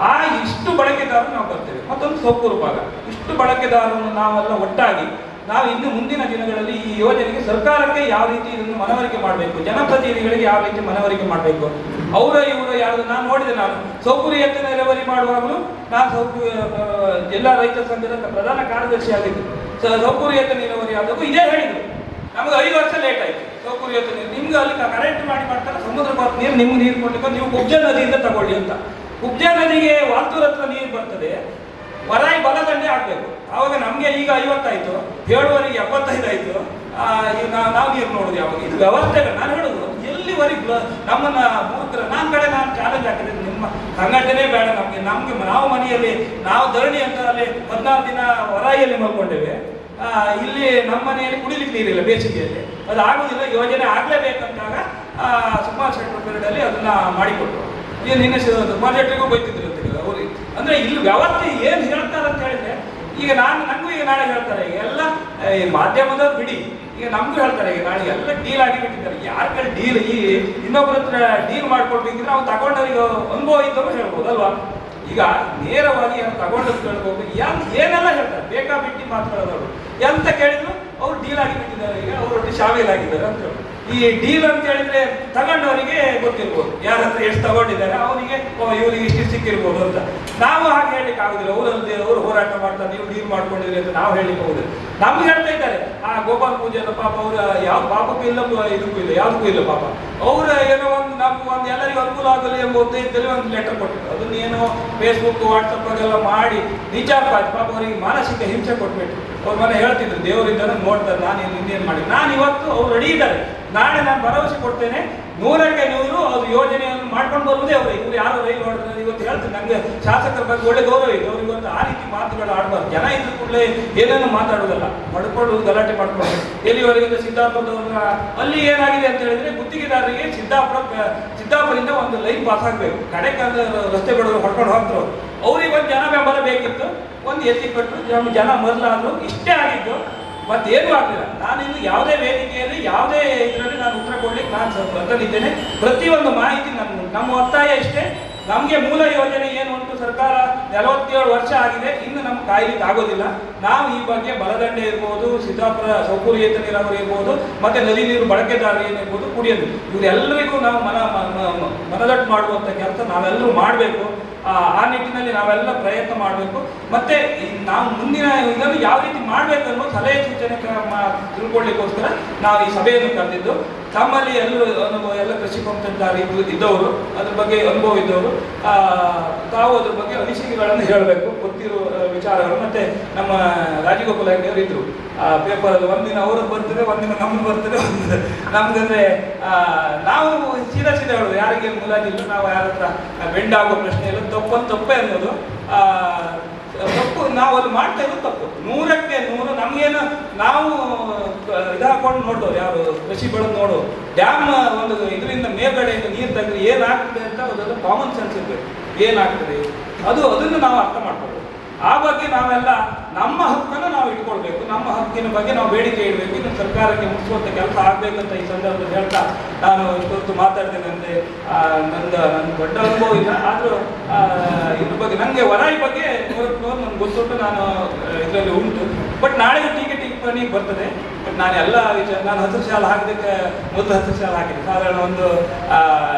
ಇಷ್ಟು ಬಳಕೆದಾರರು ನಾವು ಬರ್ತೇವೆ. ಮತ್ತೊಂದು ಸೊಪ್ಪೂರು ಭಾಗ, ಇಷ್ಟು ಬಳಕೆದಾರರನ್ನು ನಾವೆಲ್ಲ ಒಟ್ಟಾಗಿ ನಾವು ಇನ್ನು ಮುಂದಿನ ದಿನಗಳಲ್ಲಿ ಈ ಯೋಜನೆಗೆ ಸರ್ಕಾರಕ್ಕೆ ಯಾವ ರೀತಿ ಇದನ್ನು ಮನವರಿಕೆ ಮಾಡಬೇಕು, ಜನಪ್ರತಿನಿಧಿಗಳಿಗೆ ಯಾವ ರೀತಿ ಮನವರಿಕೆ ಮಾಡಬೇಕು, ಇವರು ಯಾರು ನಾನು ನೋಡಿದೆ. ನಾನು ಸೌಕೂರು ಎತ್ತಿನ ನೀರಾವರಿ ಮಾಡುವಾಗಲೂ ನಾನು ಜಿಲ್ಲಾ ರೈತ ಸಂಘದ ಪ್ರಧಾನ ಕಾರ್ಯದರ್ಶಿ ಆಗಿದ್ದು. ಸೌಕೂರು ಎತ್ತಿನ ನೀರಾವರಿ ಆದಾಗೂ ಇದೇ ಹೇಳಿದ್ರು, ನಮಗೆ 5 ವರ್ಷ ಲೇಟ್ ಆಯಿತು. ಸೌಕೂರು ಎತ್ತಿನ ನೀರು ನಿಮ್ಗೆ ಅಲ್ಲಿ ಕರೆಂಟ್ ಮಾಡ್ತಾರೆ, ಸಮುದ್ರ ನೀರು ನಿಮ್ಗೆ ನೀರು ಕೊಡ್ಲಿಕ್ಕೆ ನೀವು ಕುಬ್ಜಾ ನದಿಯಿಂದ ತಗೊಳ್ಳಿ ಅಂತ. ಕುಬ್ಜಾ ನದಿಗೆ ವಾಲ್ತೂರ್ ಹತ್ರ ನೀರು ಬರ್ತದೆ, ವರಾಯಿ ಬಲದಂಡೆ ಆಗಬೇಕು. ಆವಾಗ ನಮಗೆ ಈಗ 50 ಆಯಿತು, 7ವರೆಗೆ 75 ಆಯಿತು. ನಾವು ನೀರು ನೋಡೋದು ಯಾವಾಗ? ಇದು ವ್ಯವಸ್ಥೆಗಳು ನಾನು ಹೇಳೋದು ಎಲ್ಲಿವರೆಗೆ ನಮ್ಮನ್ನ ಮೂತ್ರ ನಾನು ಚಾಲೆಂಜ್ ಹಾಕಿದ್ದೀನಿ, ನಿಮ್ಮ ಸಂಘಟನೆ ಬೇಡ ನಮಗೆ ನಾವು ಮನೆಯಲ್ಲಿ ನಾವು ಧರಣಿ ಅಂತ ಅಲ್ಲಿ 14 ದಿನ ವರಾಯಿಯಲ್ಲಿ ಮಲ್ಕೊಂಡೇವೆ. ಇಲ್ಲಿ ನಮ್ಮ ಮನೆಯಲ್ಲಿ ಕುಡಿಲಿಕ್ಕೆ ನೀರಿಲ್ಲ ಬೇಸಿಗೆಯಲ್ಲಿ, ಅದು ಆಗುದಿಲ್ಲ. ಯೋಜನೆ ಆಗಲೇಬೇಕಂತಾಗ ಸುಮಾರು ಶೆಟ್ಟರ್ ಪೀರಿಯಡಲ್ಲಿ ಅದನ್ನ ಮಾಡಿಕೊಟ್ರು. ಈಗ ನಿನ್ನೆ ಸುಮಾರು ಶೆಟ್ಟರಿಗೂ ಬೈತಿದ್ರು ಅಂತ ಅವ್ರಿಗೆ. ಅಂದ್ರೆ ಇಲ್ಲಿ ವ್ಯವಸ್ಥೆ ಏನು ಹೇಳ್ತಾರೆ ಅಂತ ಹೇಳಿದ್ರೆ, ಈಗ ನನಗೂ ಈಗ ನಾಳೆ ಹೇಳ್ತಾರೆ, ಈಗ ಎಲ್ಲ ಮಾಧ್ಯಮದವ್ರು ಬಿಡಿ, ಈಗ ನಮಗೂ ಹೇಳ್ತಾರೆ, ಈಗ ನಾಳೆ ಎಲ್ಲ ಡೀಲ್ ಆಗಿ ಬಿಟ್ಟಿದ್ದಾರೆ. ಯಾರ ಕಡೆ ಡೀಲ್ ಈ ಇನ್ನೊಬ್ಬರ ಹತ್ರ ಡೀಲ್ ಮಾಡ್ಕೊಳ್ಬೇಕಿದ್ರೆ ನಾವು ತಗೊಂಡವ್ರಿಗೆ ಅನುಭವ ಇದ್ದವರು ಹೇಳ್ಬೋದು ಅಲ್ವಾ? ಈಗ ನೇರವಾಗಿ ತಗೊಂಡದ್ದು ಕೇಳ್ಬೋದು, ಏನೆಲ್ಲ ಹೇಳ್ತಾರೆ, ಬೇಕಾಬಿಟ್ಟಿ ಮಾತುಗಳವರು ಎಂತ ಕೇಳಿದ್ರು ಅವ್ರು ಡೀಲ್ ಆಗಿ ಬಿಟ್ಟಿದ್ದಾರೆ, ಈಗ ಅವರೊಟ್ಟಿಗೆ ಶಾಮೀಲಾಗಿದ್ದಾರೆ ಅಂತ ಹೇಳಿ. ಈ ಡೀಲ್ ಅಂತ ಹೇಳಿದ್ರೆ ತಗೊಂಡವರಿಗೆ ಗೊತ್ತಿರ್ಬೋದು ಯಾರ ಹತ್ರ ಎಷ್ಟು ತಗೊಂಡಿದ್ದಾರೆ, ಅವರಿಗೆ ಇವರಿಗೆ ಇಷ್ಟು ಸಿಕ್ಕಿರ್ಬೋದು ಅಂತ. ನಾವು ಹಾಗೆ ಹೇಳಲಿಕ್ಕೆ ಆಗುದಿಲ್ಲ. ಅವರು ಹೋರಾಟ ಮಾಡ್ತಾರೆ, ನೀವು ಡೀಲ್ ಮಾಡ್ಕೊಂಡಿದ್ರಿ ಅಂತ ನಾವು ಹೇಳಲಿಕ್ಕೆ ಹೋಗುದಿಲ್ಲ. ನಮ್ಗೆ ಹೇಳ್ತಾ ಇದ್ದಾರೆ, ಗೋಪಾಲ ಪೂಜೆ ಎಲ್ಲ ಪಾಪ ಅವರು ಯಾವ ಪಾಪಕ್ಕೂ ಇಲ್ಲ, ಇದಕ್ಕೂ ಇಲ್ಲ, ಯಾವುದಕ್ಕೂ ಇಲ್ಲ ಪಾಪ. ಅವರು ಏನೋ ಒಂದು ಎಲ್ಲರಿಗೂ ಅನುಕೂಲ ಆಗಲಿ ಎಂಬ ಉದ್ದೇಶದಲ್ಲಿ ಒಂದು ಲೆಟರ್ ಕೊಟ್ಟಿದ್ರು. ಅದನ್ನ ಏನೋ ಫೇಸ್ಬುಕ್ ವಾಟ್ಸಪ್ ಅಲ್ಲೆಲ್ಲ ಮಾಡಿ ವಿಚಾರ ಪಾಪ ಅವರಿಗೆ ಮಾನಸಿಕ ಹಿಂಸೆ ಕೊಟ್ಬಿಟ್ರು. ಅವ್ರ ಮನೆ ಹೇಳ್ತಿದ್ರು, ದೇವರಿಂದ ನೋಡ್ತಾರೆ, ನಾನು ಇನ್ನೇನು ಮಾಡಿ. ನಾನು ಇವತ್ತು ಅವ್ರು ರೆಡಿ ಇದ್ದಾರೆ, ನಾಳೆ ನಾನು ಭರವಸೆ ಕೊಡ್ತೇನೆ 100ಕ್ಕೆ 100 ಅವ್ರ ಯೋಜನೆಯನ್ನು ಮಾಡ್ಕೊಂಡು ಬರುವುದೇ ಅವರು. ಇವ್ರು ಯಾರು ರೈಲು ಹೊಡೆದ್ರೆ ಇವತ್ತು ಹೇಳ್ತೀನಿ, ನನಗೆ ಶಾಸಕರ ಬಗ್ಗೆ ಒಳ್ಳೆ ಗೌರವ ಇದೆ. ಅವ್ರು ಇವತ್ತು ಆ ರೀತಿ ಮಾತುಗಳು ಆಡಬಾರ್ದು. ಜನ ಇದ್ರ ಕೂಡಲೇ ಏನೇನು ಮಾತಾಡೋದಲ್ಲ, ಮಾಡ್ಕೊಂಡು ಗಲಾಟೆ ಮಾಡ್ಕೊಂಡು ಎಲ್ಲಿವರೆಗೆ ಸಿದ್ದಾಪುರದವ್ರ ಅಲ್ಲಿ ಏನಾಗಿದೆ ಅಂತ ಹೇಳಿದ್ರೆ, ಗುತ್ತಿಗೆದಾರರಿಗೆ ಸಿದ್ದಾಪುರದಿಂದ ಒಂದು ಲೈನ್ ಪಾಸ್ ಆಗಬೇಕು. ಕಡೆ ರಸ್ತೆಗಳು ಹೊಡ್ಕೊಂಡು ಹೋಗ್ತರು. ಅವ್ರಿಗೆ ಒಂದು ಜನ ಬೆಂಬಲ ಬೇಕಿತ್ತು, ಒಂದು ಎತ್ತಿ ಕೊಟ್ಟು ಜನ ಮೊದಲಾದ್ರು. ಇಷ್ಟೇ ಆಗಿದ್ದು. ಮತ್ತೇನು ಆಗಲಿಲ್ಲ. ನಾನಿನ್ನು ಯಾವುದೇ ವೇದಿಕೆಯಲ್ಲಿ ಯಾವುದೇ ಇದರಲ್ಲಿ ನಾನು ಉತ್ತರ ಕೊಡ್ಲಿಕ್ಕೆ ನಾನು ಬದ್ಧನಿದ್ದೇನೆ. ಪ್ರತಿಯೊಂದು ಮಾಹಿತಿ ನಮ್ಮ ಒತ್ತಾಯ ಇಷ್ಟೇ, ನಮಗೆ ಮೂಲ ಯೋಜನೆ ಏನು ಉಂಟು, ಸರ್ಕಾರ 47 ವರ್ಷ ಆಗಿದೆ, ಇನ್ನು ನಮ್ಗೆ ಕಾಯ್ಲಿಕ್ಕೆ ಆಗೋದಿಲ್ಲ. ನಾವು ಈ ಬಗ್ಗೆ ಬಲದಂಡೆ ಇರ್ಬೋದು, ಸಿದ್ದಾಪುರ ಸೌಕೂರು ಏತ ನೀರಾವರಿ ಇರ್ಬೋದು, ಮತ್ತೆ ನದಿ ನೀರು ಬಳಕೆದಾರ ಏನಿರ್ಬೋದು, ಕುಡಿಯೋದು, ಇವರೆಲ್ಲರಿಗೂ ನಾವು ಮನದಟ್ಟು ಮಾಡುವಂಥ ಕೆಲಸ ನಾವೆಲ್ಲರೂ ಮಾಡಬೇಕು. ಆ ನಿಟ್ಟಿನಲ್ಲಿ ನಾವೆಲ್ಲ ಪ್ರಯತ್ನ ಮಾಡಬೇಕು. ಮತ್ತೆ ನಾವು ಮುಂದಿನ ಇದನ್ನು ಯಾವ ರೀತಿ ಮಾಡಬೇಕು ಅನ್ನೋ ಸಲಹೆ ಸೂಚನೆ ತಿಳ್ಕೊಳ್ಳಿಕ್ಕೋಸ್ಕರ ನಾವು ಈ ಸಭೆಯನ್ನು ಕರೆದಿದ್ದು. ತಮ್ಮಲ್ಲಿ ಎಲ್ಲ ಕೃಷಿ ಪಂಚಾಯತ್ ಇದ್ದವರು, ಅದ್ರ ಬಗ್ಗೆ ಅನುಭವ ಇದ್ದವರು, ತಾವು ಅದ್ರ ಬಗ್ಗೆ ಅನಿಸಿಕೆಗಳನ್ನು ಹೇಳಬೇಕು, ಗೊತ್ತಿರೋ ವಿಚಾರಗಳು. ಮತ್ತೆ ನಮ್ಮ ರಾಜಗೋಪಾಲ್ ಅವರು ಇದ್ರು ಪೇಪರಲ್ಲಿ, ಒಂದಿನ ಅವ್ರಿಗೆ ಬರ್ತದೆ, ಒಂದಿನ ನಮ್ಗೆ ಬರ್ತದೆ, ನಮ್ಗಂದ್ರೆ ನಾವು ಸೀದಾ ಹೇಳೋದು, ಯಾರಿಗೆ ಮುಲಾಜಿಲ್ಲ, ನಾವು ಯಾರ ಹತ್ರ ಬೆಂಡ್ ಆಗೋ ಪ್ರಶ್ನೆ ಇಲ್ಲ. ತಪ್ಪೇ ಅನ್ನೋದು ತಪ್ಪು, ನಾವು ಅದು ಮಾಡ್ತಾ ಇರೋದು ತಪ್ಪು. 100ಕ್ಕೆ 100. ನಮ್ಗೇನು ನಾವು ಇದಾಕೊಂಡು ನೋಡೋರು, ಯಾರು ಕೃಷಿ ಬೆಳೆದು ನೋಡೋರು, ಡ್ಯಾಮ್ ಒಂದು ಇದರಿಂದ ಮೇಲ್ಗಡೆಯಿಂದ ನೀರು ತೆಗೆದ್ರೆ ಏನಾಗ್ತದೆ ಅಂತ ಅದೆಲ್ಲ ಕಾಮನ್ ಸೆನ್ಸ್ ಇರಬೇಕು. ಏನಾಗ್ತದೆ ಅದನ್ನು ನಾವು ಅರ್ಥ ಮಾಡ್ಕೊಳ್ಬೇಕು. ಆ ಬಗ್ಗೆ ನಾವೆಲ್ಲ ನಮ್ಮ ಹಕ್ಕನ್ನು ನಾವು ಇಟ್ಕೊಳ್ಬೇಕು, ನಮ್ಮ ಹಕ್ಕಿನ ಬಗ್ಗೆ ನಾವು ಬೇಡಿಕೆ ಇಡಬೇಕು. ಇನ್ನು ಸರ್ಕಾರಕ್ಕೆ ಮುಟ್ಟಿಸುವಂಥ ಕೆಲಸ ಆಗಬೇಕಂತ ಈ ಸಂದರ್ಭದಲ್ಲಿ ಹೇಳ್ತಾ ನಾನು ಇಷ್ಟೊತ್ತು ಮಾತಾಡ್ತೇನೆ. ಅಂದರೆ ನನ್ನ ದೊಡ್ಡ ಅನುಭವ ಇಲ್ಲ, ಆದರೂ ಇದ್ರ ಬಗ್ಗೆ ನನಗೆ ವರಾಯಿ ಬಗ್ಗೆ ನನ್ಗೆ ಗೊತ್ತುಂಟು, ನಾನು ಇದರಲ್ಲಿ ಉಂಟು. ಬಟ್ ನಾಳೆಗೆ ಟಿಪ್ಪಣಿ ಬರ್ತದೆ. ಬಟ್ ನಾನು ಎಲ್ಲ ವಿಚಾರ, ನಾನು 10 ಶಾಲೆ ಹಾಕಿದ್ದಕ್ಕೆ ಮೊದಲು 10 ಶಾಲೆ ಹಾಕಿದ್ದೆ. ಸಾಧಾರಣ ಒಂದು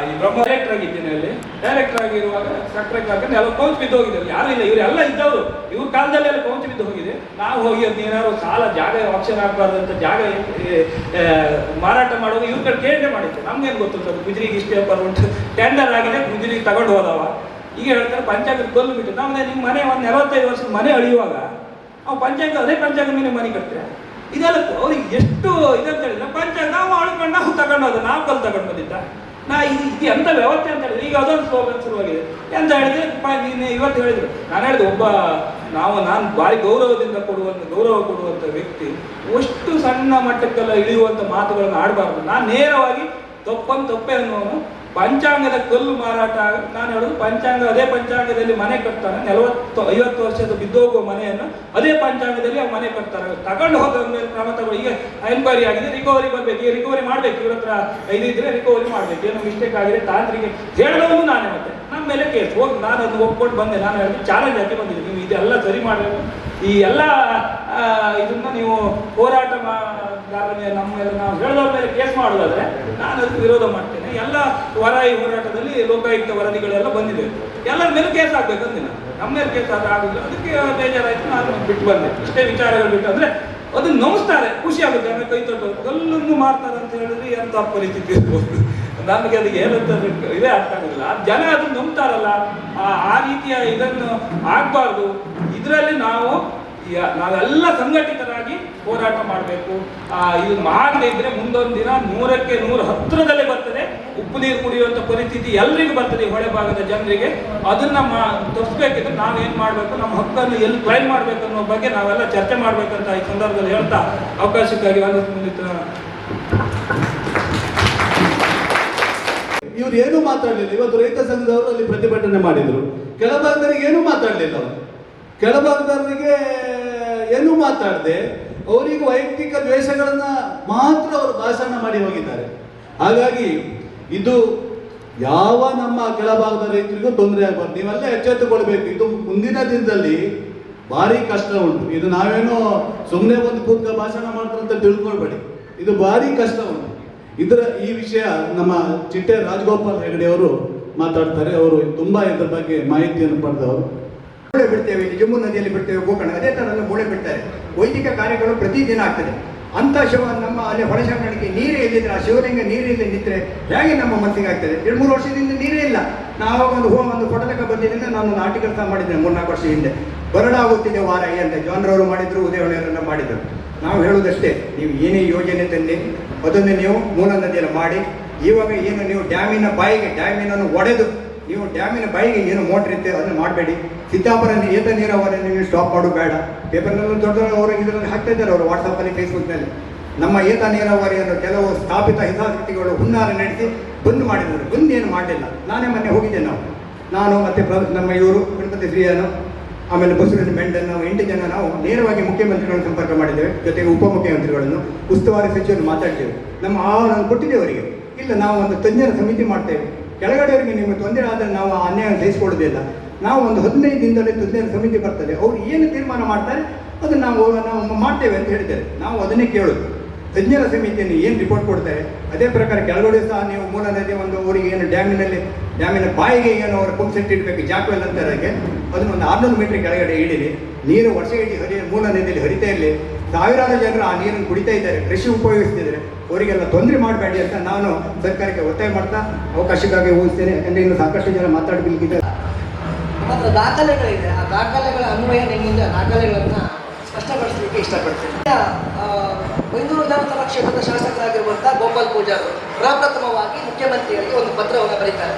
ಈ ಬ್ರಹ್ಮ ಡೈರೆಕ್ಟರ್ ಆಗಿದ್ದೇನೆ. ಅಲ್ಲಿ ಡೈರೆಕ್ಟರ್ ಆಗಿರುವಾಗ ಸಕ್ರೆಗೆ ಹಾಕಿದ್ರೆ ಎಲ್ಲ ಕೌಂಚ್ ಬಿದ್ದು ಹೋಗಿದ್ದಾರೆ, ಯಾರು ಇಲ್ಲ, ಇವರೆಲ್ಲ ಇದ್ದವರು. ಇವ್ರ ಕಾಲದಲ್ಲಿ ಎಲ್ಲ ಕೌಂಚ್ ಬಿದ್ದು ಹೋಗಿದೆ. ನಾವು ಹೋಗಿ ಅದು ಏನಾದ್ರು ಸಾಲ ಜಾಗ ಆಪ್ಷನ್ ಆಗಬಾರ್ದಂತ ಜಾಗ ಮಾರಾಟ ಮಾಡುವಾಗ ಇವ್ರ ಕಡೆ ಕೇಳೇ ಮಾಡಿತ್ತು. ನಮ್ಗೇನು ಗೊತ್ತಿರ್ತದೆ, ಗುಜರಿಗೆ ಇಷ್ಟೇ ಪರ್ ಉಂಟು, ಟೆಂಡರ್ ಆಗಿದೆ, ಗುಜರಿಗೆ ತಗೊಂಡು ಹೋದವ. ಈಗ ಹೇಳ್ತಾರೆ ಪಂಚಾಯತ್ ಕೊಲ್ಲು ಬಿಟ್ಟು. ನಮ್ದು ನಿಮ್ಮ ಮನೆ ಒಂದು 45 ವರ್ಷದ ಮನೆ ಅಳಿಯುವಾಗ ನಾವು ಅದೇ ಪಂಚಾಯತ್ ಮೇಲೆ ಮನೆ ಕಟ್ತಾರೆ. ಇದೆಲ್ಲ ಅವ್ರಿಗೆ ಎಷ್ಟು ಇದಂತ ಹೇಳಿದ್ರೆ, ಪಂಚಾಯತ್ ನಾವು ಅಳ್ಕೊಂಡು ನಾವು ತಗೊಂಡೋದು, ನಾವು ಕಲ್ಲು ತಗೊಂಡು ಬಂದಿದ್ದ ಇದು ಎಂಥ ವ್ಯವಸ್ಥೆ ಅಂತ ಹೇಳಿದ್ರೆ. ಈಗ ಅದೊಂದು ಸ್ಲೋಗನ್ ಶುರುವಾಗಿದೆ. ಎಂತ ಹೇಳಿದ್ರೆ, ನೀನು ಇವತ್ತು ಹೇಳಿದ್ರು, ನಾನು ಹೇಳಿದೆ, ನಾನು ಭಾರಿ ಗೌರವ ಕೊಡುವಂಥ ವ್ಯಕ್ತಿ ಅಷ್ಟು ಸಣ್ಣ ಮಟ್ಟಕ್ಕೆಲ್ಲ ಇಳಿಯುವಂಥ ಮಾತುಗಳನ್ನು ಆಡಬಾರ್ದು. ನಾನು ನೇರವಾಗಿ ತಪ್ಪೇ ಅನ್ನೋನು. ಪಂಚಾಂಗದ ಕಲ್ಲು ಮಾರಾಟ, ನಾನು ಹೇಳೋದು ಅದೇ ಪಂಚಾಂಗದಲ್ಲಿ ಮನೆ ಕಟ್ತಾನೆ. 40-50 ವರ್ಷದ ಬಿದ್ದೋಗುವ ಮನೆಯನ್ನು ಅದೇ ಪಂಚಾಂಗದಲ್ಲಿ ಆ ಮನೆ ಕಟ್ತಾರೆ. ತಗೊಂಡು ಹೋದ ಮೇಲೆ ಕ್ರಮ ತಗೊಳ್ಳಿ. ಈಗ ಎನ್ಕ್ವೈರಿ ಆಗಿದೆ, ರಿಕವರಿ ಬರಬೇಕು. ಈಗ ರಿಕವರಿ ಮಾಡಬೇಕು, ಇವ್ರ ಹತ್ರ ಇದ್ರೆ ರಿಕವರಿ ಮಾಡಬೇಕು. ಏನೋ ಮಿಸ್ಟೇಕ್ ಆಗಿದೆ, ತಾಂತ್ರಿಕ ಹೇಳಿದವನು ನಾನೇ. ಮತ್ತೆ ನಮ್ಮ ಮೇಲೆ ಕೇಸ್ ಹೋಗಿ ನಾನು ಅದನ್ನು ಒಪ್ಕೊಂಡು ಬಂದೆ. ನಾನು ಹೇಳಿದ್ರೆ ಚಾಲೆಂಜ್ ಹಾಕಿ ಬಂದಿದ್ದೆ, ನೀವು ಇದೆಲ್ಲ ಸರಿ ಮಾಡಬೇಕು. ಈ ಎಲ್ಲ ಇದನ್ನ ನೀವು ಹೋರಾಟ ನಮ್ಮ ಮೇಲೆ ನಾವು ಹೇಳಿದವ್ರ ಮೇಲೆ ಕೇಸ್ ಮಾಡೋದಾದ್ರೆ ನಾನು ಅದಕ್ಕೆ ವಿರೋಧ ಮಾಡ್ತೇನೆ. ಎಲ್ಲ ವರಾಯಿ ಹೋರಾಟದಲ್ಲಿ ಲೋಕಾಯುಕ್ತ ವರದಿಗಳೆಲ್ಲ ಬಂದಿದೆ, ಎಲ್ಲರ ಮೇಲೆ ಕೇಸ್ ಆಗ್ಬೇಕಂದಿಲ್ಲ. ನಮ್ಮ ಮೇಲೆ ಕೇಸ್ ಆಗೋದಿಲ್ಲ, ಅದಕ್ಕೆ ಬೇಜಾರಾಯ್ತು, ನಾನು ಬಿಟ್ಟು ಬಂದೆ. ಇಷ್ಟೇ ವಿಚಾರಗಳು ಬಿಟ್ಟು. ಅಂದ್ರೆ ಅದನ್ನ ನೋಯಿಸ್ತಾರೆ, ಖುಷಿ ಆಗುತ್ತೆ. ಆಮೇಲೆ ಕೈ ತೊಟ್ಟು ಕಲ್ಲನ್ನು ಮಾರ್ತಾರೆ ಅಂತ ಹೇಳಿದ್ರೆ ಎಂಥ ಪರಿಸ್ಥಿತಿ ಇರ್ಬೋದು. ನಮಗೆ ಅದಕ್ಕೆ ಏನಂತ ಇದೇ ಅರ್ಥ ಆಗೋದಿಲ್ಲ. ಜನ ಅದನ್ನು ನಂಬ್ತಾರಲ್ಲ, ಆ ರೀತಿಯ ಇದನ್ನು ಆಗಬಾರ್ದು. ಇದರಲ್ಲಿ ನಾವೆಲ್ಲ ಸಂಘಟಿತರಾಗಿ ಹೋರಾಟ ಮಾಡಬೇಕು. ಇದು ಮಾಡದೇ ಇದ್ರೆ ಮುಂದೊಂದು ದಿನ 100ಕ್ಕೆ 100 ಹತ್ತಿರದಲ್ಲೇ ಬರ್ತದೆ. ಉಪ್ಪು ನೀರು ಕುಡಿಯುವಂಥ ಪರಿಸ್ಥಿತಿ ಎಲ್ರಿಗೂ ಬರ್ತದೆ, ಹೊಳೆ ಭಾಗದ ಜನರಿಗೆ. ಅದನ್ನ ತಪ್ಪಿಸ್ಬೇಕಿದ್ರೆ ನಾವೇನು ಮಾಡಬೇಕು, ನಮ್ಮ ಹಕ್ಕನ್ನು ಎಲ್ಲಿ ಕ್ಲೈಮ್ ಮಾಡಬೇಕು ಅನ್ನೋ ಬಗ್ಗೆ ನಾವೆಲ್ಲ ಚರ್ಚೆ ಮಾಡಬೇಕಂತ ಈ ಸಂದರ್ಭದಲ್ಲಿ ಹೇಳ್ತಾ ಅವಕಾಶಕ್ಕಾಗಿ ಇವ್ರು ಏನೂ ಮಾತಾಡಲಿಲ್ಲ. ಇವತ್ತು ರೈತ ಸಂಘದವರು ಅಲ್ಲಿ ಪ್ರತಿಭಟನೆ ಮಾಡಿದರು. ಕೆಳಭಾಗದವರಿಗೆ ಏನೂ ಮಾತಾಡಲಿಲ್ಲ. ಕೆಳಭಾಗದವರಿಗೆ ಏನೂ ಮಾತಾಡದೆ ಅವರಿಗೆ ವೈಯಕ್ತಿಕ ದ್ವೇಷಗಳನ್ನ ಮಾತ್ರ ಅವರು ಭಾಷಣ ಮಾಡಿ ಹೋಗಿದ್ದಾರೆ. ಹಾಗಾಗಿ ಇದು ಯಾವ ನಮ್ಮ ಕೆಳಭಾಗದ ರೈತರಿಗೂ ತೊಂದರೆ ಆಗಬಾರ್ದು. ನೀವೆಲ್ಲ ಎಚ್ಚೆತ್ತುಕೊಳ್ಬೇಕು. ಇದು ಮುಂದಿನ ದಿನದಲ್ಲಿ ಭಾರಿ ಕಷ್ಟ ಉಂಟು. ಇದು ನಾವೇನೋ ಸುಮ್ಮನೆ ಒಂದು ಕೂತ್ಕ ಭಾಷಣ ಮಾಡ್ತಾರೆ ಅಂತ ತಿಳ್ಕೊಳ್ಬೇಡಿ. ಇದು ಭಾರಿ ಕಷ್ಟ ಉಂಟು. ಈ ವಿಷಯ ನಮ್ಮ ಚಿಟ್ಟೆ ರಾಜಗೋಪಾಲ್ ಹೆಗಡೆ ಅವರು ಮಾತಾಡ್ತಾರೆ. ಅವರು ತುಂಬಾ ಇದ್ರ ಬಗ್ಗೆ ಮಾಹಿತಿಯನ್ನು ಪಡೆದವರು. ಮೂಳೆ ಬಿಡ್ತೇವೆ, ಜಮ್ಮು ನದಿಯಲ್ಲಿ ಬಿಡ್ತೇವೆ, ಗೋಕರ್ಣ ಅದೇ ತರ ಮೂಳೆ ಬಿಡ್ತಾರೆ. ವೈದಿಕ ಕಾರ್ಯಗಳು ಪ್ರತಿದಿನ ಆಗ್ತದೆ. ಅಂತ ಶಿವ ನಮ್ಮ ಅಲ್ಲಿ ಹೊಳಸಂಗಡಿಗೆ ನೀರೇ ಇಲ್ಲಿದ್ರೆ, ಆ ಶಿವಲಿಂಗ ನೀರಿಲ್ಲಿ ನಿಂತರೆ ಹೇಗೆ ನಮ್ಮ ಮನಸ್ಸಿಗೆ ಆಗ್ತದೆ? 2-3 ವರ್ಷದಿಂದ ನೀರೇ ಇಲ್ಲ. ನಾವು ಒಂದು ಫೋಟೋದಕ್ಕೆ ಬಂದಿದ್ದರಿಂದ ನಾನು ಆರ್ಟಿಕಲ್ ಸಹ ಮಾಡಿದ್ದೇನೆ 3-4 ವರ್ಷ ಹಿಂದೆ. ಬರಡಾಗುತ್ತಿದೆ ವಾರ ಅಂತ ಜಾನ್ರವರು ಮಾಡಿದ್ರು, ಉದಯವನೆಯವರನ್ನ ಮಾಡಿದರು. ನಾವು ಹೇಳುವುದಷ್ಟೇ, ನೀವು ಏನೇ ಯೋಜನೆ ತಂದೆ ಅದನ್ನು ನೀವು ಮೂಲ ನದಿಯಲ್ಲಿ ಮಾಡಿ. ಇವಾಗ ಏನು ನೀವು ಡ್ಯಾಮಿನನ್ನು ಒಡೆದು ನೀವು ಡ್ಯಾಮಿನ ಬಾಯಿಗೆ ಏನು ಮೋಟ್ರ್ ಇರುತ್ತೆ ಅದನ್ನು ಮಾಡಬೇಡಿ. ಸಿದ್ದಾಪುರ ಏತ ನೀರಾವರಿಯನ್ನು ನೀವು ಸ್ಟಾಪ್ ಮಾಡೋದು ಬೇಡ. ಪೇಪರ್ನಲ್ಲೂ ದೊಡ್ಡವರು ಇದರಲ್ಲಿ ಹಾಕ್ತಾ ಇದ್ದಾರೆ, ಅವರು ವಾಟ್ಸಪ್ಪಲ್ಲಿ ಫೇಸ್ಬುಕ್ನಲ್ಲಿ. ನಮ್ಮ ಏತ ನೀರಾವರಿಯನ್ನು ಕೆಲವು ಸ್ಥಾಪಿತ ಹಿತಾಸಕ್ತಿಗಳು ಹುನ್ನಾರ ನಡೆಸಿ ಬಂದ್ ಮಾಡಿದರು. ಬಂದ್ ಏನು ಮಾಡಲಿಲ್ಲ. ನಾನೇ ಮೊನ್ನೆ ಹೋಗಿದ್ದೆ. ನಾನು ಮತ್ತು ನಮ್ಮ ಇವರು ಗಣಪತಿ ಶ್ರೀಯನ್ನು ಆಮೇಲೆ ಬಸವರಾಜ ಮೆಂಡನ್ ನಾವು 8 ಜನ ನಾವು ನೇರವಾಗಿ ಮುಖ್ಯಮಂತ್ರಿಗಳನ್ನು ಸಂಪರ್ಕ ಮಾಡಿದ್ದೇವೆ, ಜೊತೆಗೆ ಉಪಮುಖ್ಯಮಂತ್ರಿಗಳನ್ನು, ಉಸ್ತುವಾರಿ ಸಚಿವರು ಮಾತಾಡ್ತೇವೆ. ನಮ್ಮ ಆಹ್ವಾನ ಕೊಟ್ಟಿದ್ದೇವೆ ಅವರಿಗೆ. ಇಲ್ಲ, ನಾವು ಒಂದು ತಜ್ಞರ ಸಮಿತಿ ಮಾಡ್ತೇವೆ, ಕೆಳಗಡೆಯವರಿಗೆ ನಿಮಗೆ ತೊಂದರೆ ಆದರೆ ನಾವು ಆ ಅನ್ಯಾಯ ಸಹಿಸಿಕೊಳ್ಳೋದಿಲ್ಲ. ನಾವು ಒಂದು 15 ದಿನದಲ್ಲಿ ತಜ್ಞರ ಸಮಿತಿ ಬರ್ತದೆ, ಅವರು ಏನು ತೀರ್ಮಾನ ಮಾಡ್ತಾರೆ ಅದನ್ನು ನಾವು ಮಾಡ್ತೇವೆ ಅಂತ ಹೇಳಿದ್ದಾರೆ. ನಾವು ಅದನ್ನೇ ಕೇಳೋದು. ತಜ್ಞರ ಸಮಿತಿಯನ್ನು ಏನು ರಿಪೋರ್ಟ್ ಕೊಡ್ತಾರೆ ಅದೇ ಪ್ರಕಾರ ಕೆಳಗಡೆ ಸಹ ನೀವು ಮೂಲ ನದಿ ಒಂದು ಊರಿಗೆ ಏನು ಡ್ಯಾಮಿನ ಬಾಯಿಗೆ ಏನು ಅವರು ಪಂಪ್ ಸೆಟ್ ಇಡಬೇಕು, ಜಾಕ್ವೆಲ್ ಅಂತಾರೆ, ಅದನ್ನು ಒಂದು 600 ಮೀಟರ್ ಕೆಳಗಡೆ ಇಡೀರಿ. ನೀರು ವರ್ಷ ಇಡೀ ಮೂಲ ನದಿಯಲ್ಲಿ ಹರಿತಾ ಇರಲಿ. ಸಾವಿರಾರು ಜನರು ಆ ನೀರನ್ನು ಕುಡಿತಾ ಇದ್ದಾರೆ, ಕೃಷಿ ಉಪಯೋಗಿಸ್ತಿದ್ದಾರೆ. ಅವರಿಗೆಲ್ಲ ತೊಂದರೆ ಮಾಡಬೇಡಿ ಅಂತ ನಾನು ಸರ್ಕಾರಕ್ಕೆ ಒತ್ತಾಯ ಮಾಡ್ತಾ ಅವಕಾಶಕ್ಕಾಗಿ ಹೋಗಿಸ್ತೇನೆ. ಯಾಕಂದರೆ ಇನ್ನು ಸಾಕಷ್ಟು ಜನ ಮಾತಾಡಬೇಕಿದೆ. ಮಾತ್ರ ದಾಖಲೆಗಳಿದೆ, ಆ ದಾಖಲೆಗಳ ಅನ್ವಯ ನಿಮ್ಮಿಂದ ದಾಖಲೆಗಳನ್ನು ಸ್ಪಷ್ಟಪಡಿಸಲಿಕ್ಕೆ ಇಷ್ಟಪಡ್ತೇನೆ. ಬೈಂದೂರು ವಿಧಾನಸಭಾ ಕ್ಷೇತ್ರದ ಶಾಸಕರಾಗಿರುವಂಥ ಗೋಪಾಲ್ ಪೂಜಾರ್ ಪ್ರಪ್ರಥಮವಾಗಿ ಮುಖ್ಯಮಂತ್ರಿಗಳಿಗೆ ಒಂದು ಪತ್ರವನ್ನು ಬರೀತಾರೆ.